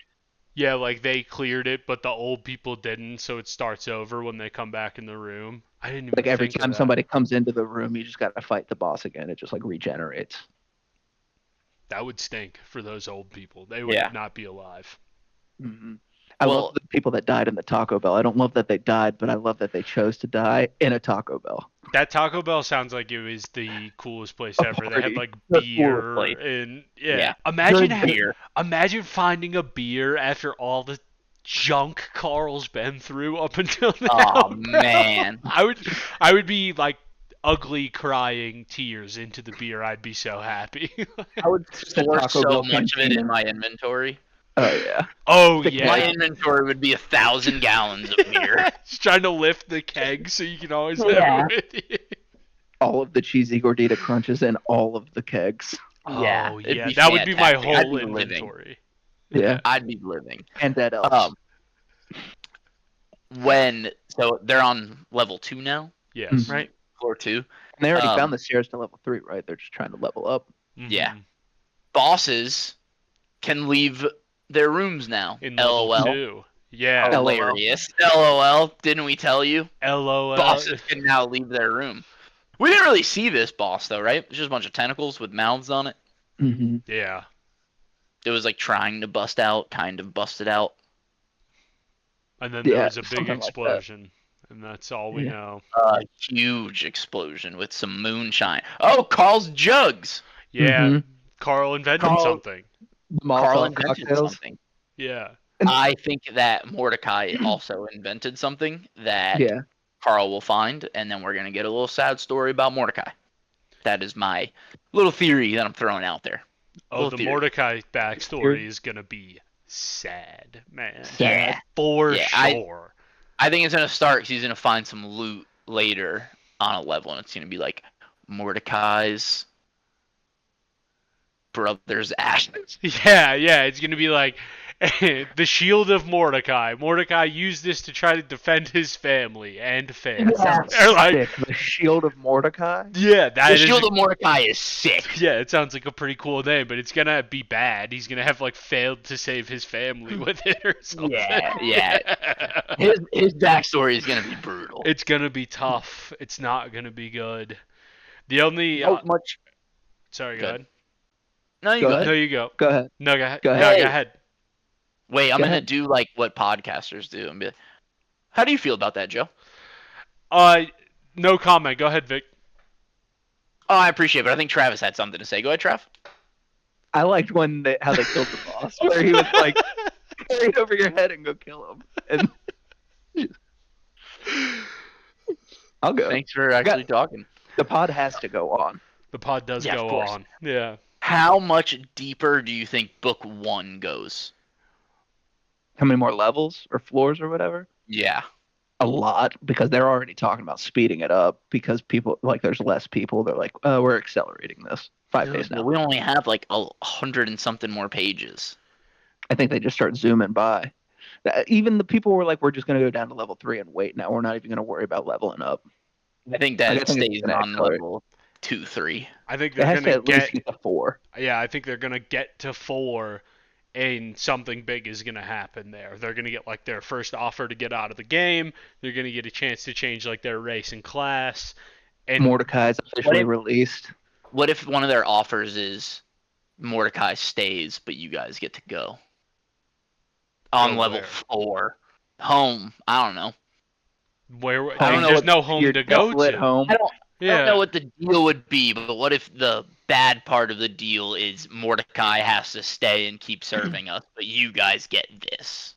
Yeah, like they cleared it, but the old people didn't, so it starts over when they come back in the room. I didn't even Like every think of time that. somebody comes into the room, you just got to fight the boss again. It just like regenerates. That would stink for those old people. They would Yeah. not be alive. Mm-hmm. I Well- love the people that died in the Taco Bell. I don't love that they died, but I love that they chose to die in a Taco Bell. That Taco Bell sounds like it was the coolest place A ever. They had party. like The beer coolest place. and Yeah. Imagine Good beer. imagine finding a beer after all the junk Carl's been through up until now. Oh man. I would be like ugly crying tears into the beer. I'd be so happy. I would Store so much of it in my inventory. Oh yeah. Oh Stick yeah. My inventory would be 1,000 gallons of beer. Just trying to lift the keg so you can always have Yeah. it with you. All of the cheesy gordita crunches and all of the kegs. Yeah, Oh it'd yeah. be That would be my fantastic. I'd whole be living. inventory. Yeah. I'd be living. And that else. So they're on level 2 now, Yes. Mhm. right? Floor 2. And they already um, found the stairs to level 3, right? They're just trying to level up. Mhm. Yeah. Bosses can leave their rooms now. In level LOL. 2. Yeah. LOL. Hilarious. LOL. Didn't we tell you? LOL. Bosses can now leave their room. We didn't really see this boss though, right? It's just a bunch of tentacles with mouths on it. Mm-hmm. Yeah. It was like trying to bust out, kind of busted out. And then Yeah, there was a big something like that. explosion. And that's all we Yeah. know. A huge explosion with some moonshine. Oh, Carl's jugs. Yeah. Mhm. Carl invented Carl- something. Carl Molotov invented cocktails. something. Yeah. I think that Mordecai also invented something that Yeah. Carl will find, and then we're gonna get a little sad story about Mordecai. That is my little theory that I'm throwing out there. Oh, Little the theory. Mordecai backstory is going to be sad, man. Sad. Yeah. For Yeah, sure. I think it's gonna start because he's gonna find some loot later on a level, and it's gonna be like Mordecai's brother's ashes. Yeah, it's gonna be like the shield of Mordecai. Mordecai used this to try to defend his family and fans. Sounds Or like, sick. The Shield of Mordecai. yeah, The that is. Shield of Mordecai is sick. Yeah, it sounds like a pretty cool name, but it's gonna be bad. He's gonna have like failed to save his family with it or something. Yeah. His backstory is gonna be brutal. It's gonna be tough. It's not gonna be good. The only How much? sorry, go Good. ahead. No, you Go go ahead. No, ahead. you go. Go ahead. No, go ahead. Go No, ahead. go ahead. Wait, I'm Go gonna ahead. do like what podcasters do and be like, how do you feel about that, Joe? No comment. Go ahead, Vic. Oh, I appreciate it, but I think Travis had something to say. Go ahead, Trav. I liked how they killed the boss, where he was like, carry it over your head and go kill him. And I'll go. Thanks for actually talking. The pod has to go on. The pod does Yeah, of go course. on. Yeah. How much deeper do you think book 1 goes? How many more levels or floors or whatever? Yeah. A lot, because they're already talking about speeding it up because people, like, there's less people. They're like, oh, we're accelerating this 5 days now. We only have like 100 and something more pages. I think they just start zooming by. Even the people were like, we're just going to go down to level 3 and wait now. We're not even going to worry about leveling up. I think that I think it's stays gonna on accelerate. level 2, 3. I think It they're has to gonna at least get. get to 4. Yeah, I think they're gonna get to 4, and something big is gonna happen there. They're gonna get like their first offer to get out of the game. They're gonna get a chance to change like their race and class. And Mordecai's officially if- released. What if one of their offers is Mordecai stays, but you guys get to go on Go level where? 4, home? I don't know. where I don't know there's what no home Your to go desolate to. home. I don't Yeah. know what the deal would be, but what if the bad part of the deal is Mordecai has to stay and keep serving us, but you guys get this?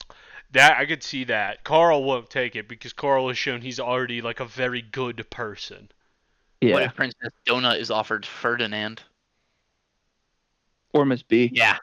That I could see that. Carl won't take it because Carl has shown he's already like a very good person. Yeah. What if Princess Donut is offered Ferdinand? Or Miss B. Yeah.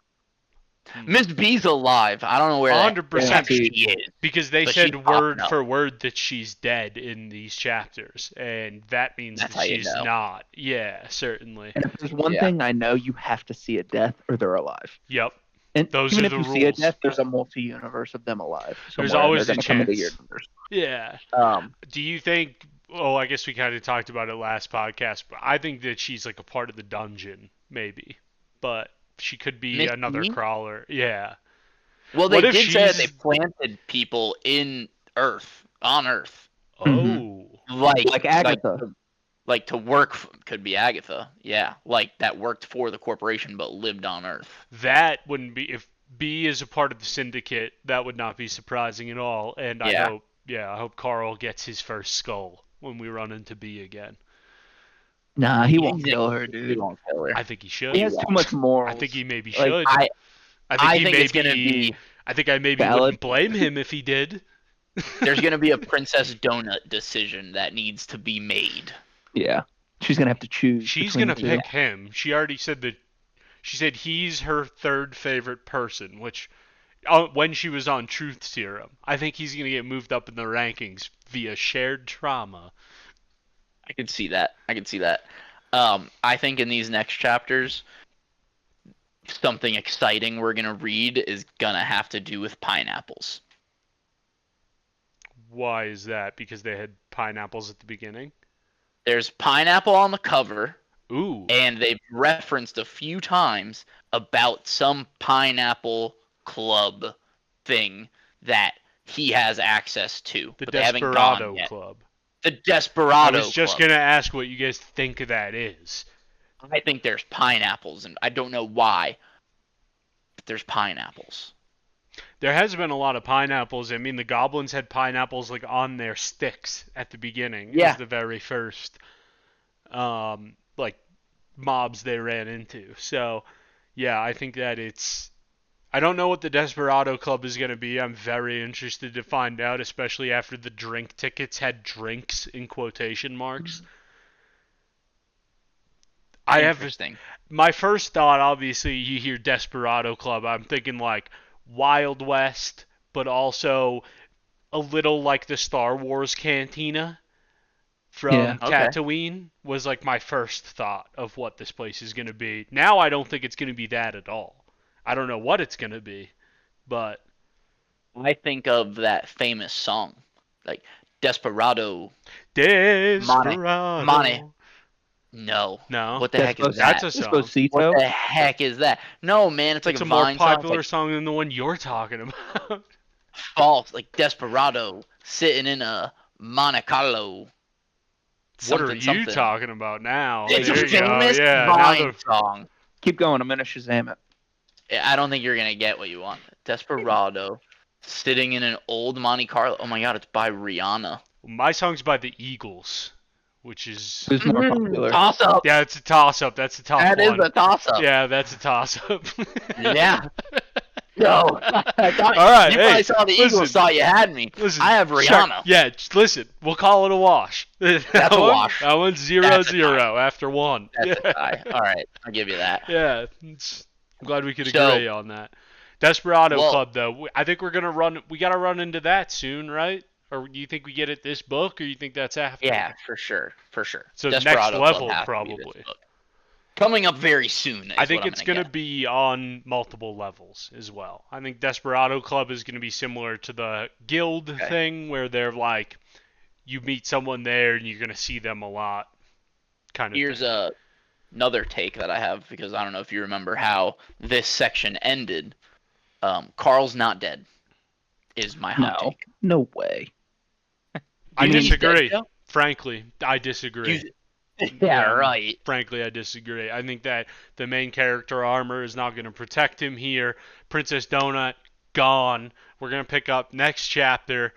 Miss B's alive. I don't know where 100% she is. Because they But said she's word popping up. for word that she's dead in these chapters, and that means That's that how you she's know. not. Yeah, certainly. And if there's one Yeah. thing I know, you have to see a death or they're alive. Yep. And Those even are if the you see a rules. death, there's a multi-universe of them alive. There's somewhere, and always they're a gonna come into chance. your universe. Yeah. Do you think? Oh, I guess we kind of talked about it last podcast, but I think that she's like a part of the dungeon, maybe. But she could be Miss another B? crawler. Yeah. Well, they What if did say that they she's- planted people on Earth, Oh. Like Agatha. like to work. Could be Agatha, yeah, like that worked for the corporation but lived on Earth. That wouldn't be if B is a part of the syndicate. That would not be surprising at all. And Yeah. I hope Carl gets his first skull when we run into B again. Nah, he won't He's- kill her, He dude. won't kill her. I think he should. He has too much morals. I think he maybe Like, should. I I think it's gonna be. I think I maybe valid. wouldn't blame him if he did. There's gonna be a Princess Donut decision that needs to be made. Yeah. She's gonna have to choose. She's between gonna the two. pick him. She already said that. She said he's her third favorite person, which when she was on Truth Serum, I think he's gonna get moved up in the rankings via shared trauma. I could see that. I think in these next chapters, something exciting we're gonna read is gonna have to do with pineapples. Why is that? Because they had pineapples at the beginning. There's pineapple on the cover, Ooh. and they've referenced a few times about some pineapple club thing that he has access to, The but they haven't Desperado gone yet. Club. The I Desperado was just Club. gonna ask what you guys think that is. I think there's pineapples, and I don't know why, but there's pineapples. There has been a lot of pineapples. I mean, the goblins had pineapples like on their sticks at the beginning. Yeah. As the very first, like mobs they ran into. So, yeah, I think that it's. I don't know what the Desperado Club is going to be. I'm very interested to find out, especially after the drink tickets had drinks in quotation marks. I have Interesting. my first thought, obviously, you hear Desperado Club. I'm thinking like Wild West, but also a little like the Star Wars Cantina. from Okay. Tatooine was like my first thought of what this place is going to be. Now I don't think it's going to be that at all. I don't know what it's going to be, but I think of that famous song, like Desperado. Desperado. Money. No. No, What the heck is that's that? a song. What Despacito. the heck is that? No, man, it's like It's a a more Vine song. It's popular like song than the one you're talking about. false, like Desperado, sitting in a Monte Carlo. What are Something, you something. talking about now? It's There a you go. famous Yeah, now Vine the song. Keep going. I'm gonna Shazam it. I don't think you're gonna get what you want. Desperado, sitting in an old Monte Carlo. Oh my God, it's by Rihanna. my song's by the Eagles, which is Who's more popular? Toss up. yeah, it's a toss up. That's a tough That is one. a toss up. Yeah, that's a toss up. Yeah. No, I thought All right, you hey, probably saw the listen. Eagles. Thought you had me. Listen, I have Rihanna. Check. Yeah, just listen. We'll call it a wash. That's a wash. That one's 0-0 That's a tie. after one. That's a tie. All right, I'll give you that. Yeah, I'm glad we could So- agree on that. Desperado Well- Club, though, I think we're gonna run. We gotta run into that soon, right? Or do you think we get it this book, or you think that's after? Yeah, for sure. So Desperado next Club level, has to be probably. this book. Coming up very soon. I think what I'm it's gonna going to get. be on multiple levels as well. I think Desperado Club is going to be similar to the guild thing, where they're like, you meet someone there and you're going to see them a lot. Kind of. Here's thing. another take that I have, because I don't know if you remember how this section ended. Carl's not dead. Is my hot No, take. no way. I You think he's dead, disagree. Joe? Frankly, I disagree. Yeah, right. Frankly, I disagree. I think that the main character armor is not going to protect him here. Princess Donut, gone. We're going to pick up next chapter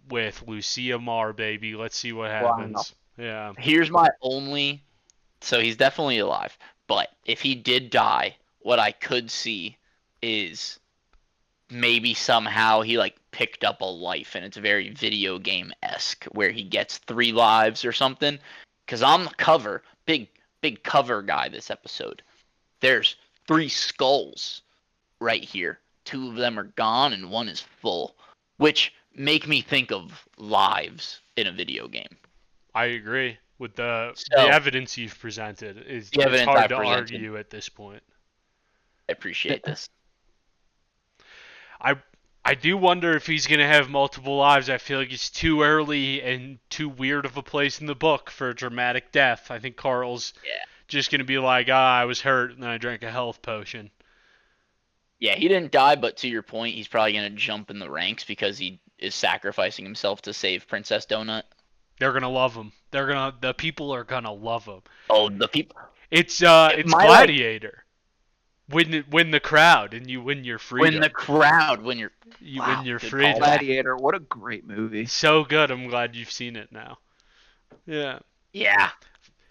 with Lucia Mar, baby. Let's see what happens. Yeah. Here's my only. So he's definitely alive. But if he did die, what I could see is maybe somehow he like picked up a life, and it's very video game-esque, where he gets 3 lives or something. Because on the cover, big cover guy this episode, there's 3 skulls right here. 2 of them are gone and 1 is full, which make me think of lives in a video game. I agree with the So- evidence you've presented. It's evidence hard I've to presented. argue at this point. I appreciate this. I do wonder if he's going to have multiple lives. I feel like it's too early and too weird of a place in the book for a dramatic death. I think Carl's just going to be like, I was hurt and then I drank a health potion. Yeah, he didn't die, but to your point, he's probably going to jump in the ranks because he is sacrificing himself to save Princess Donut. They're going to love him. The people are going to love him. Oh, the people. It's my, Gladiator. Win the crowd and you win your freedom. Win the crowd, win your win your good freedom. callback. Gladiator, what a great movie. So good. I'm glad you've seen it now. Yeah. Yeah.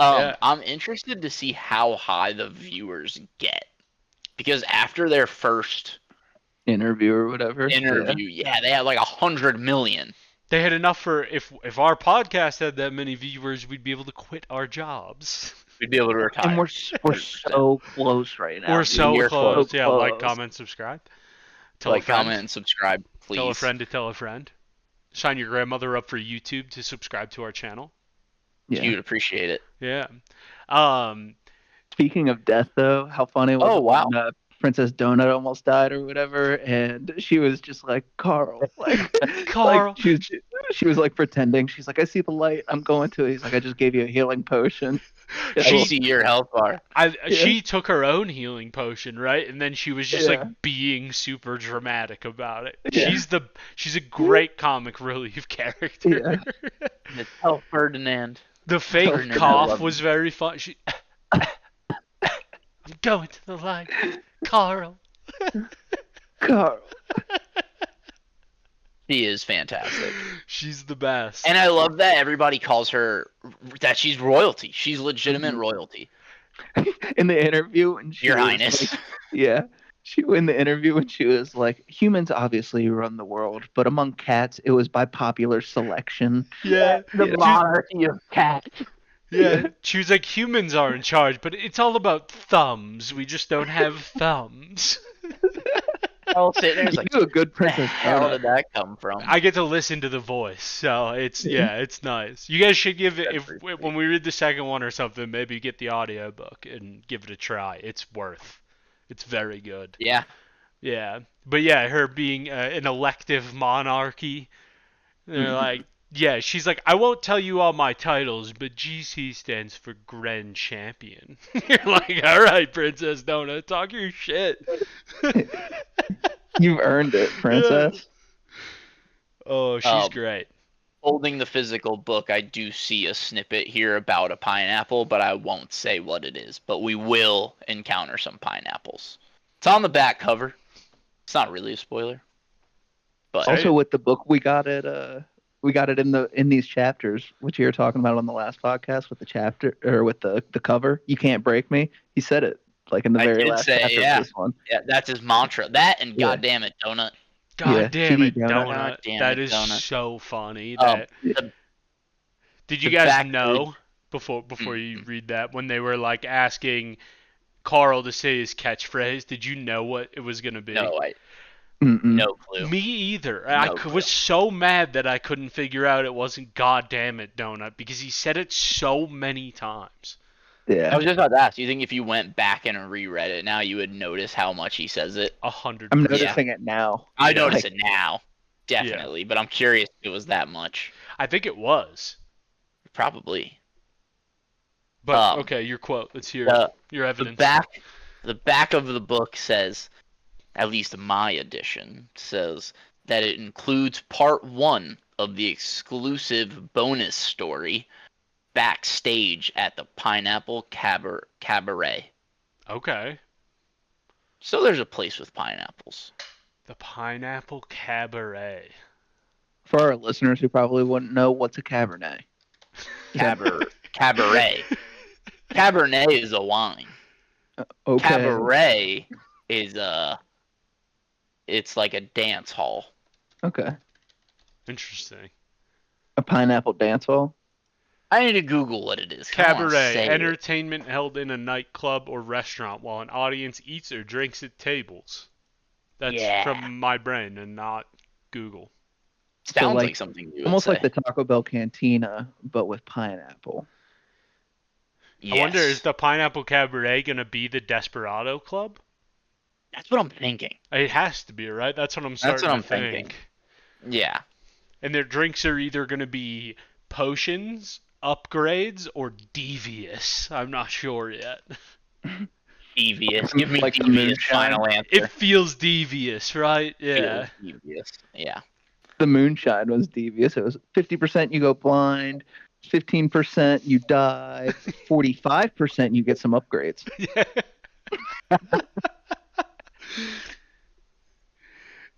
Yeah. I'm interested to see how high the viewers get. Because after their first Interview or whatever. interview, they had like 100 million. They had enough for if our podcast had that many viewers, we'd be able to quit our jobs. We'd be able to retire. And we're so close right now. We're so You're close. so Yeah, like, close. comment, subscribe. Tell like, a friend. comment, and subscribe, please. Tell a friend to tell a friend. Sign your grandmother up for YouTube to subscribe to our channel. Yeah. You'd appreciate it. Yeah. Speaking of death, though, how funny was Oh, it wow. when Princess Donut almost died or whatever, and she was just like, Carl. Like, Carl. Like, she was like pretending. She's like, I see the light. I'm going to it. He's like, I just gave you a healing potion. I She- see your health bar. She took her own healing potion, right? And then she was just Yeah. like being super dramatic about it. Yeah. She's a great comic relief character. It's Health Ferdinand. The fake Ferdinand, I cough love was very fun. I'm going to the light, Carl. Carl. She is fantastic. She's the best. And I love that everybody calls her, that she's royalty. She's legitimate royalty. In the interview, and she Your was Highness. like- yeah. In the interview when she was like, humans obviously run the world, but among cats, it was by popular selection. yeah, The monarchy of cats. yeah. She was like, humans are in charge, but it's all about thumbs. We just don't have thumbs. I'll sit there. It's You like, do a good the Princess hell Donut. did that come from? I get to listen to the voice, so it's it's nice. You guys should give it That's if pretty sweet. when we read the second one or something, maybe get the audiobook and give it a try. It's worth. It's very good. Yeah. Yeah, but yeah, her being an elective monarchy, they're like, yeah, she's like, I won't tell you all my titles, but GC stands for Grand Champion. You're like, all right, Princess Donut, talk your shit. You've earned it, Princess. Oh, she's Um, great. Holding the physical book, I do see a snippet here about a pineapple, but I won't say what it is. But we will encounter some pineapples. It's on the back cover. It's not really a spoiler. But Say Also, it. with the book, we got it in these chapters, which you were talking about on the last podcast with the chapter or with the cover. You can't break me. He said it like in the I very did last say, chapter yeah. of this one. Yeah, that's his mantra. That and Yeah. goddamn it, donut. God Yeah, damn GD it, donut. donut. God damn That it, is donut. so funny. Um, That the, did you the guys back know before you Mm, read that when they were like asking Carl to say his catchphrase? Did you know what it was gonna be? no, Mm-mm. no clue. Me either. No clue. Was so mad that I couldn't figure out it wasn't God damn it, donut, because he said it so many times. I Yeah, was just about to ask. You think if you went back and reread it now, you would notice how much he says it? 100%. I'm noticing it now. I notice Like, it now, definitely. But I'm curious if it was that much. I think it was. Probably. But okay, your quote. Let's hear it. The Your the evidence. back of the book says, at least my edition says, that it includes part 1 of the exclusive bonus story backstage at the Pineapple Cabaret. Okay. So there's a place with pineapples. The Pineapple Cabaret. for our listeners who probably wouldn't know what's a Cabernet. Cabaret. Cabernet is a wine. Okay, Cabaret is it's like a dance hall. okay, Interesting. a pineapple dance hall. I need to Google what it is. 'Cause I wanna Cabaret, say it. entertainment held in a nightclub or restaurant while an audience eats or drinks at tables. That's Yeah. from my brain and not Google. Sounds like, like something you would Almost say. like the Taco Bell cantina, but with pineapple. Yes. I wonder, is the Pineapple Cabaret going to be the Desperado Club? That's what I'm thinking. It has to be, right? That's what I'm That's starting what I'm to think. thinking. Yeah. And their drinks are either going to be potions, upgrades, or devious. I'm not sure yet. Devious. Give me Like the devious moonshine? final answer. It feels devious, right? Yeah. Feels devious. Yeah. The moonshine was devious. It was 50% you go blind, 15% you die, 45% you get some upgrades.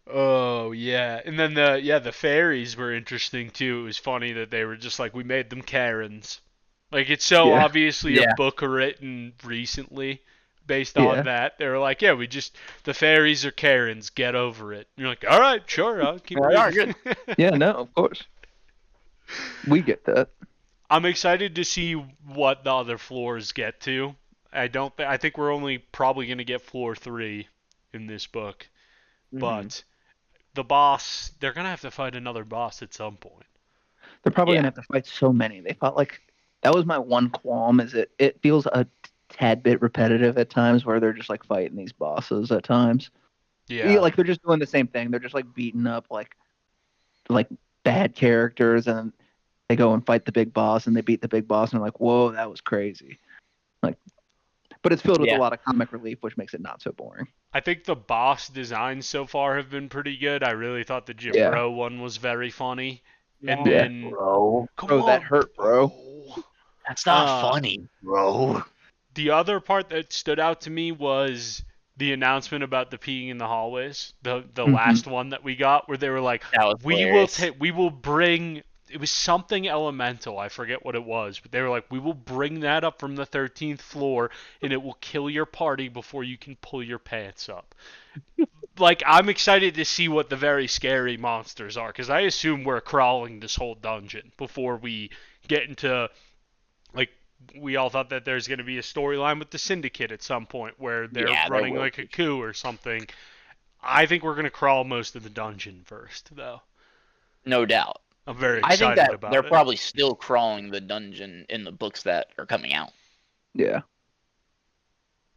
Oh yeah, and then the fairies were interesting too. It was funny that they were just like, we made them Karens. Like, it's so Yeah. obviously Yeah. a book written recently based Yeah. on that. They were like, yeah, the fairies are Karens, get over it. And you're like, all right, sure, I'll keep All right, reading. Yeah, no, of course. We get that. I'm excited to see what the other floors get to. I think we're only probably going to get floor 3 in this book. But the boss, they're going to have to fight another boss at some point. They're probably Yeah. gonna have to fight so many. They fought like that was my one qualm. Is it feels a tad bit repetitive at times where they're just like fighting these bosses at times. Yeah. Like they're just doing the same thing. They're just like beating up like bad characters, and they go and fight the big boss, and they beat the big boss, and they're like, whoa, that was crazy. Like, but it's filled with Yeah. a lot of comic relief, which makes it not so boring. I think the boss designs so far have been pretty good. I really thought the Jibro one was very funny. And Yeah. then, Bro. come Bro, on, that hurt, bro. That's not funny, bro. The other part that stood out to me was the announcement about the peeing in the hallways. The last one that we got, where they were like, That was we hilarious. will bring. It was something elemental. I forget what it was, but they were like, we will bring that up from the 13th floor, and it will kill your party before you can pull your pants up. Like, I'm excited to see what the very scary monsters are, because I assume we're crawling this whole dungeon before we get into, like, we all thought that there's going to be a storyline with the Syndicate at some point where they're Yeah, there running will like a be. coup or something. I think we're gonna crawl most of the dungeon first, though. No doubt. I'm very I think excited that they're about it. probably still crawling the dungeon in the books that are coming out. Yeah.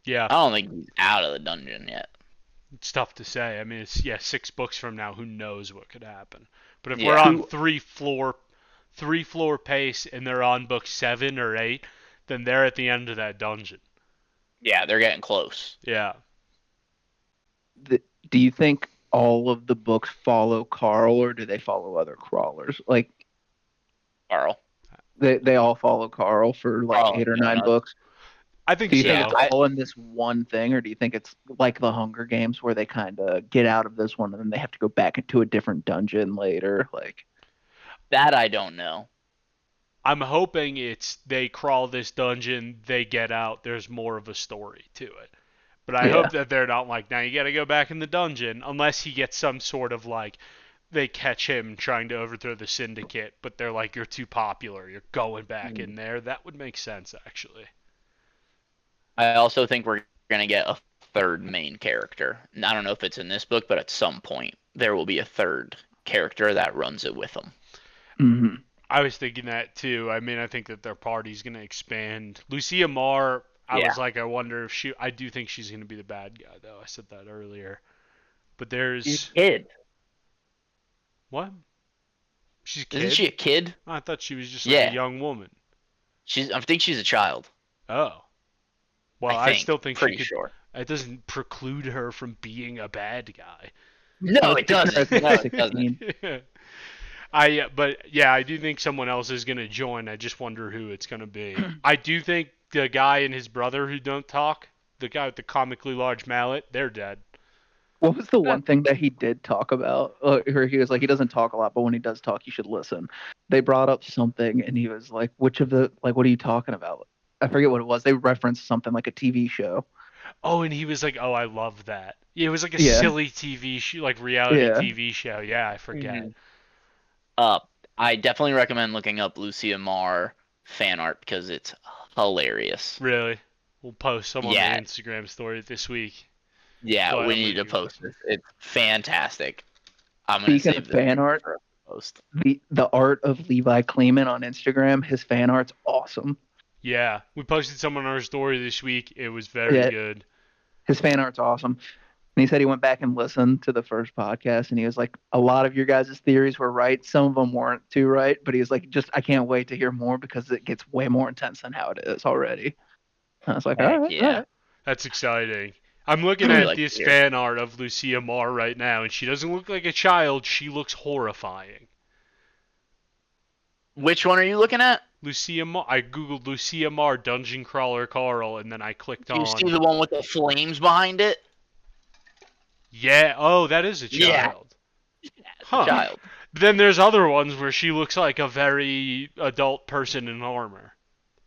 Yeah, I don't think he's out of the dungeon yet. it's tough to say. I mean, it's 6 books from now. Who knows what could happen? But if we're Yeah. on three floor pace and they're on book 7 or 8, then they're at the end of that dungeon. Yeah, they're getting close. Yeah. Do you think all of the books follow Carl, or do they follow other crawlers? Like Carl. they all follow Carl for like Carl 8 or 9 donuts. books. I think Do you think Yeah, it's so. all in this one thing, or do you think it's like the Hunger Games where they kind of get out of this one and then they have to go back into a different dungeon later? Like, that I don't know. I'm hoping it's they crawl this dungeon, they get out, there's more of a story to it. But I yeah, hope that they're not like, now you gotta go back in the dungeon, unless he gets some sort of like, they catch him trying to overthrow the syndicate, but they're like, you're too popular, you're going back in there. That would make sense, actually. I also think we're gonna get a third main character. I don't know if it's in this book, but at some point there will be a third character that runs it with them. hmm I was thinking that too. I mean, I think that their party's gonna expand. Lucia Marr, I Yeah. was like, I wonder if she. I do think she's gonna be the bad guy, though. I said that earlier. But She's there's a kid. what? She's a Isn't kid? she a kid? I thought she was just like a Yeah. young woman. I think she's a child. Oh. Well, I I think. still think she Pretty could. sure. It doesn't preclude her from being a bad guy. No, I was it picturing her doesn't. as No, like it doesn't. 16. But yeah, I do think someone else is gonna join. I just wonder who it's gonna be. I do think the guy and his brother who don't talk, the guy with the comically large mallet, they're dead. What was the one thing that he did talk about? Where he was like, he doesn't talk a lot, but when he does talk, you should listen. They brought up something, and he was like, "Which of the like? What are you talking about?" I forget what it was. They referenced something like a TV show. Oh, and he was like, "Oh, I love that." Yeah, it was like a Yeah, silly TV show, like reality yeah. TV show. Yeah, I forget. Mhm. Uh, I definitely recommend looking up Lucia Marr fan art because it's hilarious. Really, we'll post some on the Yeah, Instagram story this week. yeah, But we I'm need gonna to give it. post this. It's fantastic. I'm gonna Speaking of save this fan art, for a post. the art of Levi Kleeman on Instagram, his fan art's awesome. Yeah, we posted some on our story this week. It was very Yeah, good. his fan art's awesome. And he said he went back and listened to the first podcast, and he was like, "A lot of your guys' theories were right. Some of them weren't too right, but he was like, just I can't wait to hear more because it gets way more intense than how it is already." And I was like, "All Heck right, all yeah. right." That's exciting. I'm That's looking what we at like to this hear. fan art of Lucia Marr right now, and she doesn't look like a child. She looks horrifying. Which one are you looking at? Lucia Marr. I googled Lucia Marr dungeon crawler Carl, and then I clicked Do you see on. the one with the flames behind it? Yeah. Oh, that is a Yeah, child. it's a Huh. child. But then there's other ones where she looks like a very adult person in armor.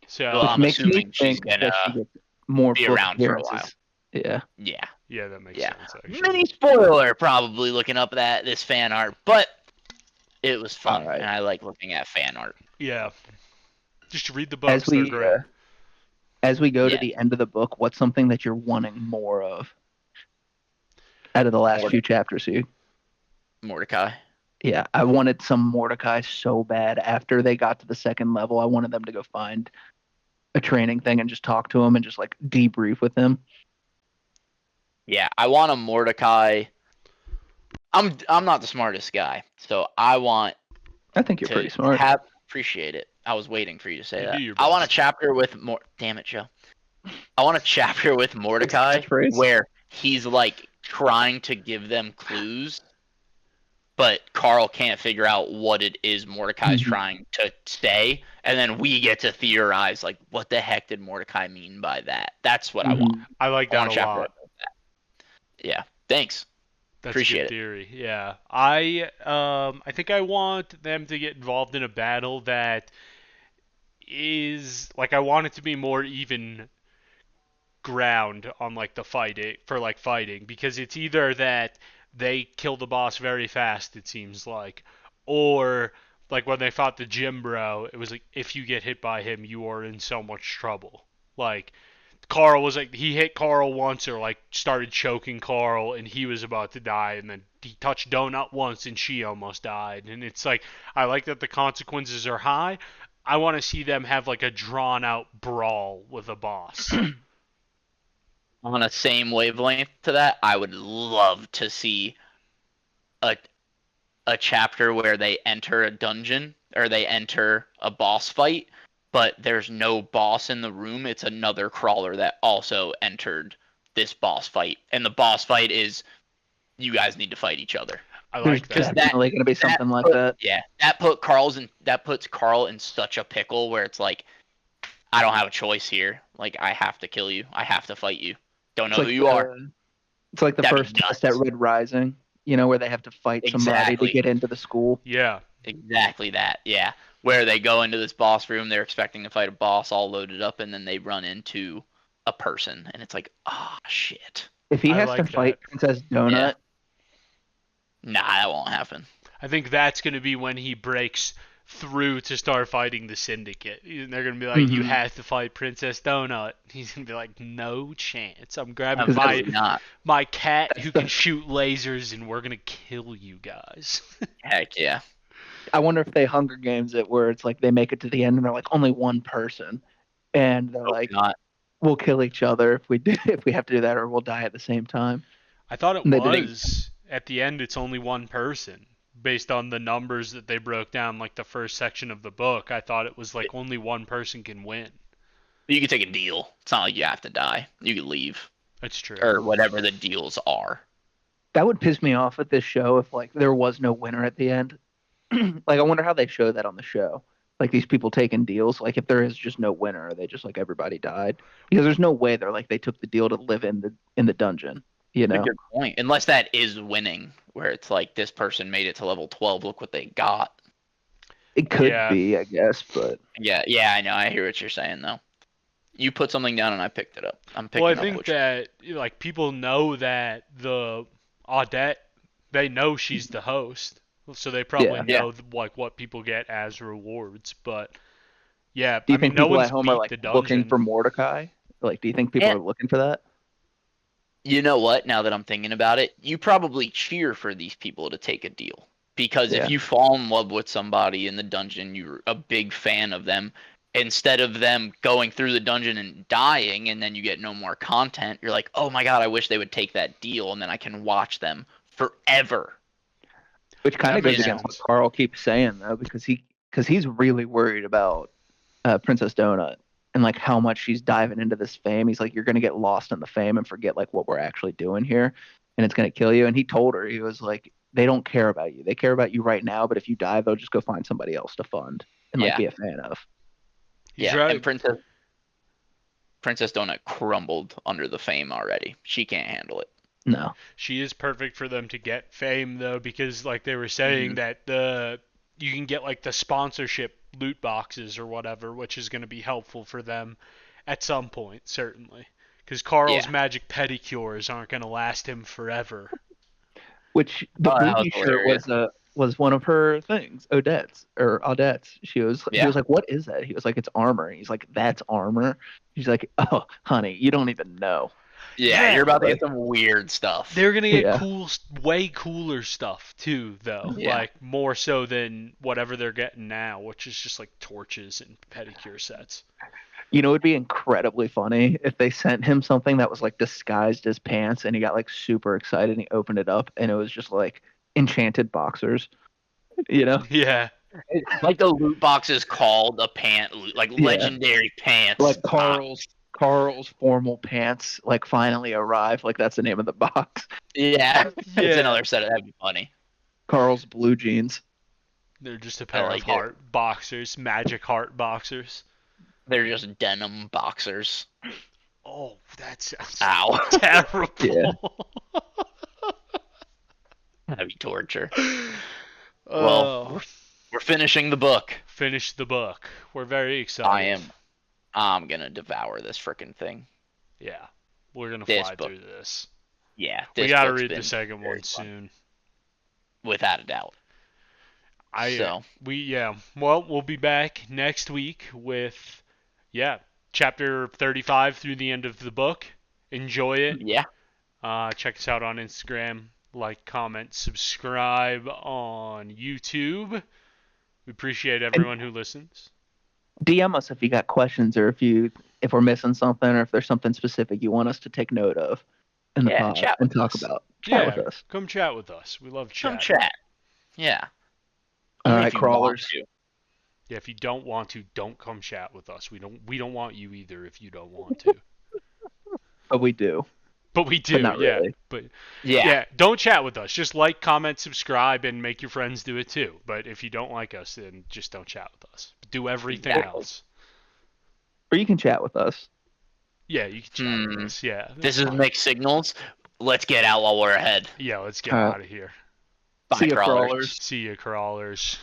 Well, Which So I'm makes me assuming she's think gonna that she gets more be book around for a while. appearances. Yeah. Yeah, yeah, that makes yeah. sense actually. Mini spoiler, probably looking up this fan art, but it was All fun, right. and I like looking at fan art. Yeah. Just read the As books. They're we great. as we go to Yeah, the end of the book, what's something that you're wanting more of out of the last Morde- few chapters here? Mordecai. Yeah, I wanted some Mordecai so bad. After they got to the second level, I wanted them to go find a training thing and just talk to him and just like debrief with him. Yeah, I want a Mordecai. I'm not the smartest guy, so I want I think you're to pretty smart. appreciate it. I was waiting for you to say You that. do your I want a best. chapter with more. Damn it, Joe. I want a chapter with Mordecai Catchphrase? where he's like trying to give them clues, but Carl can't figure out what it is Mordecai's Mhm. trying to say, and then we get to theorize like what the heck did Mordecai mean by that? That's what I want. Mhm. I like I want that a a chapter lot. like that. Yeah. Thanks. That's a Appreciate good it. theory. Yeah. I think I want them to get involved in a battle that is like I want it to be more even ground on like the fighting for like fighting because it's either that they kill the boss very fast it seems like or like when they fought the gym bro it was like if you get hit by him you are in so much trouble like Carl was like, he hit Carl once or like started choking Carl and he was about to die, and then he touched Donut once and she almost died. And it's like, I like that the consequences are high. I want to see them have like a drawn out brawl with a boss. On a same wavelength to that, I would love to see a a chapter where they enter a dungeon or they enter a boss fight, but there's no boss in the room. It's another crawler that also entered this boss fight, and the boss fight is you guys need to fight each other. I There's like Because that. definitely going to be something like that. yeah, that puts Carl in such a pickle where it's like I don't have a choice here. Like I have to kill you. I have to fight you. Don't It's know who like you are. it's like the That'd be first test at nuts. Red Rising, where they have to fight somebody to Exactly. get into the school. Yeah. Exactly that. Yeah. Where they go into this boss room, they're expecting to fight a boss all loaded up, and then they run into a person, and it's like, oh shit. If he I has to like fight that. Princess Donut, Nah, that won't happen. I think that's going to be when he breaks through to start fighting the Syndicate. And they're going to be like, you Mhm. have to fight Princess Donut. He's going to be like, no chance. I'm grabbing Absolutely not. my cat That's who the- can shoot lasers and we're going to kill you guys. Heck yeah. I wonder if they Hunger Games it where it's like they make it to the end and they're like only one person, and they're Hope like, not. we'll kill each other if we do if we have to do that, or we'll die at the same time. I thought it And they didn't. was. At the end, it's only one person. Based on the numbers that they broke down, like the first section of the book, I thought it was like only one person can win. You can take a deal. It's not like you have to die. You can leave. That's true. Or whatever the deals are. That would piss me off at this show if like there was no winner at the end. Like I wonder how they show that on the show. Like these people taking deals. Like if there is just no winner, are they just like everybody died? Because there's no way they're like they took the deal to live in the dungeon. You That's a know, good point. Unless that is winning, where it's like this person made it to level 12. Look what they got. it could Yeah. be, I guess, but Yeah, I know. I hear what you're saying though. You put something down and I picked it up. I'm picking Well, I up think what that like people know that the Audette, they know she's the host, so they probably Yeah. know like what people get as rewards. But yeah, do I you mean, think no people one's at home are beat like the looking for dungeon. Mordecai? Like, do you think people Yeah. are looking for that? You know what? Now that I'm thinking about it, you probably cheer for these people to take a deal. Because Yeah. if you fall in love with somebody in the dungeon, you're a big fan of them. Instead of them going through the dungeon and dying, and then you get no more content, you're like, oh my god, I wish they would take that deal, and then I can watch them forever. Which kind That of goes makes You know? against what sense. Carl keeps saying though, because he's really worried about Princess Donut and like how much she's diving into this fame. He's like, you're gonna get lost in the fame and forget like what we're actually doing here, and it's gonna kill you. And he told her, he was like, they don't care about you. They care about you right now, but if you die, they'll just go find somebody else to fund and like Yeah, be a fan of. He's yeah. And right. Princess Donut crumbled under the fame already. She can't handle it. No. She is perfect for them to get fame though, because like they were saying Mhm. that you can get like the sponsorship loot boxes or whatever, which is going to be helpful for them at some point, certainly. Because Carl's Yeah. magic pedicures aren't going to last him forever. Which the Oh, that was boogie shirt hilarious. was one of her things, Odette's. She Yeah. was like, "What is that?" He was like, "It's armor." He's like, "That's armor." She's like, "Oh, honey, you don't even know." Yeah, Yeah, you're about to Like, get some weird stuff. they're gonna get yeah. way cooler stuff too, though. Yeah. Like more so than whatever they're getting now, which is just like torches and pedicure sets. It'd be incredibly funny if they sent him something that was like disguised as pants, and he got like super excited and he opened it up, and it was just like enchanted boxers. You know? Yeah, Like the loot box is called a pant loot, like Yeah. legendary pants. Like box. Carl's formal pants like finally arrived. Like that's the name of the box. Yeah, it's yeah. another set. That'd be funny. Carl's blue jeans. They're just a I pair of like it. heart boxers, magic heart boxers. They're just denim boxers. Oh, that sounds Ow, terrible. Yeah. that'd be torture. Well, Oh, we're finishing the book. finish the book. We're very excited. I'm gonna devour this freaking thing. Yeah, we're gonna This fly book. through this. Yeah, We this gotta book's read the been second very one fun, soon. without a doubt. So Well, we'll be back next week with, yeah, chapter 35 through the end of the book. Enjoy it. Yeah. Check us out on Instagram. Like, comment, subscribe on YouTube. We appreciate everyone who listens. DM us if you got questions or if we're missing something or if there's something specific you want us to take note of in the pod chat and with talk us. about. Yeah, Chat with us. come chat with us. We love chatting. Come chat. Yeah. All Only right, if you want crawlers. to. Yeah, if you don't want to, don't come chat with us. We don't want you either if you don't want to. But we do. But we do, But not yeah. really. But Yeah. yeah, don't chat with us. Just like, comment, subscribe, and make your friends do it too. But if you don't like us, then just don't chat with us. Do everything Exactly. else. Or you can chat with us. Yeah, you can chat with us. Yeah. This that's is fine. mixed signals. Let's get out while we're ahead. Yeah, let's get All right. out of here. Bye, See ya, crawlers. crawlers. See ya, crawlers.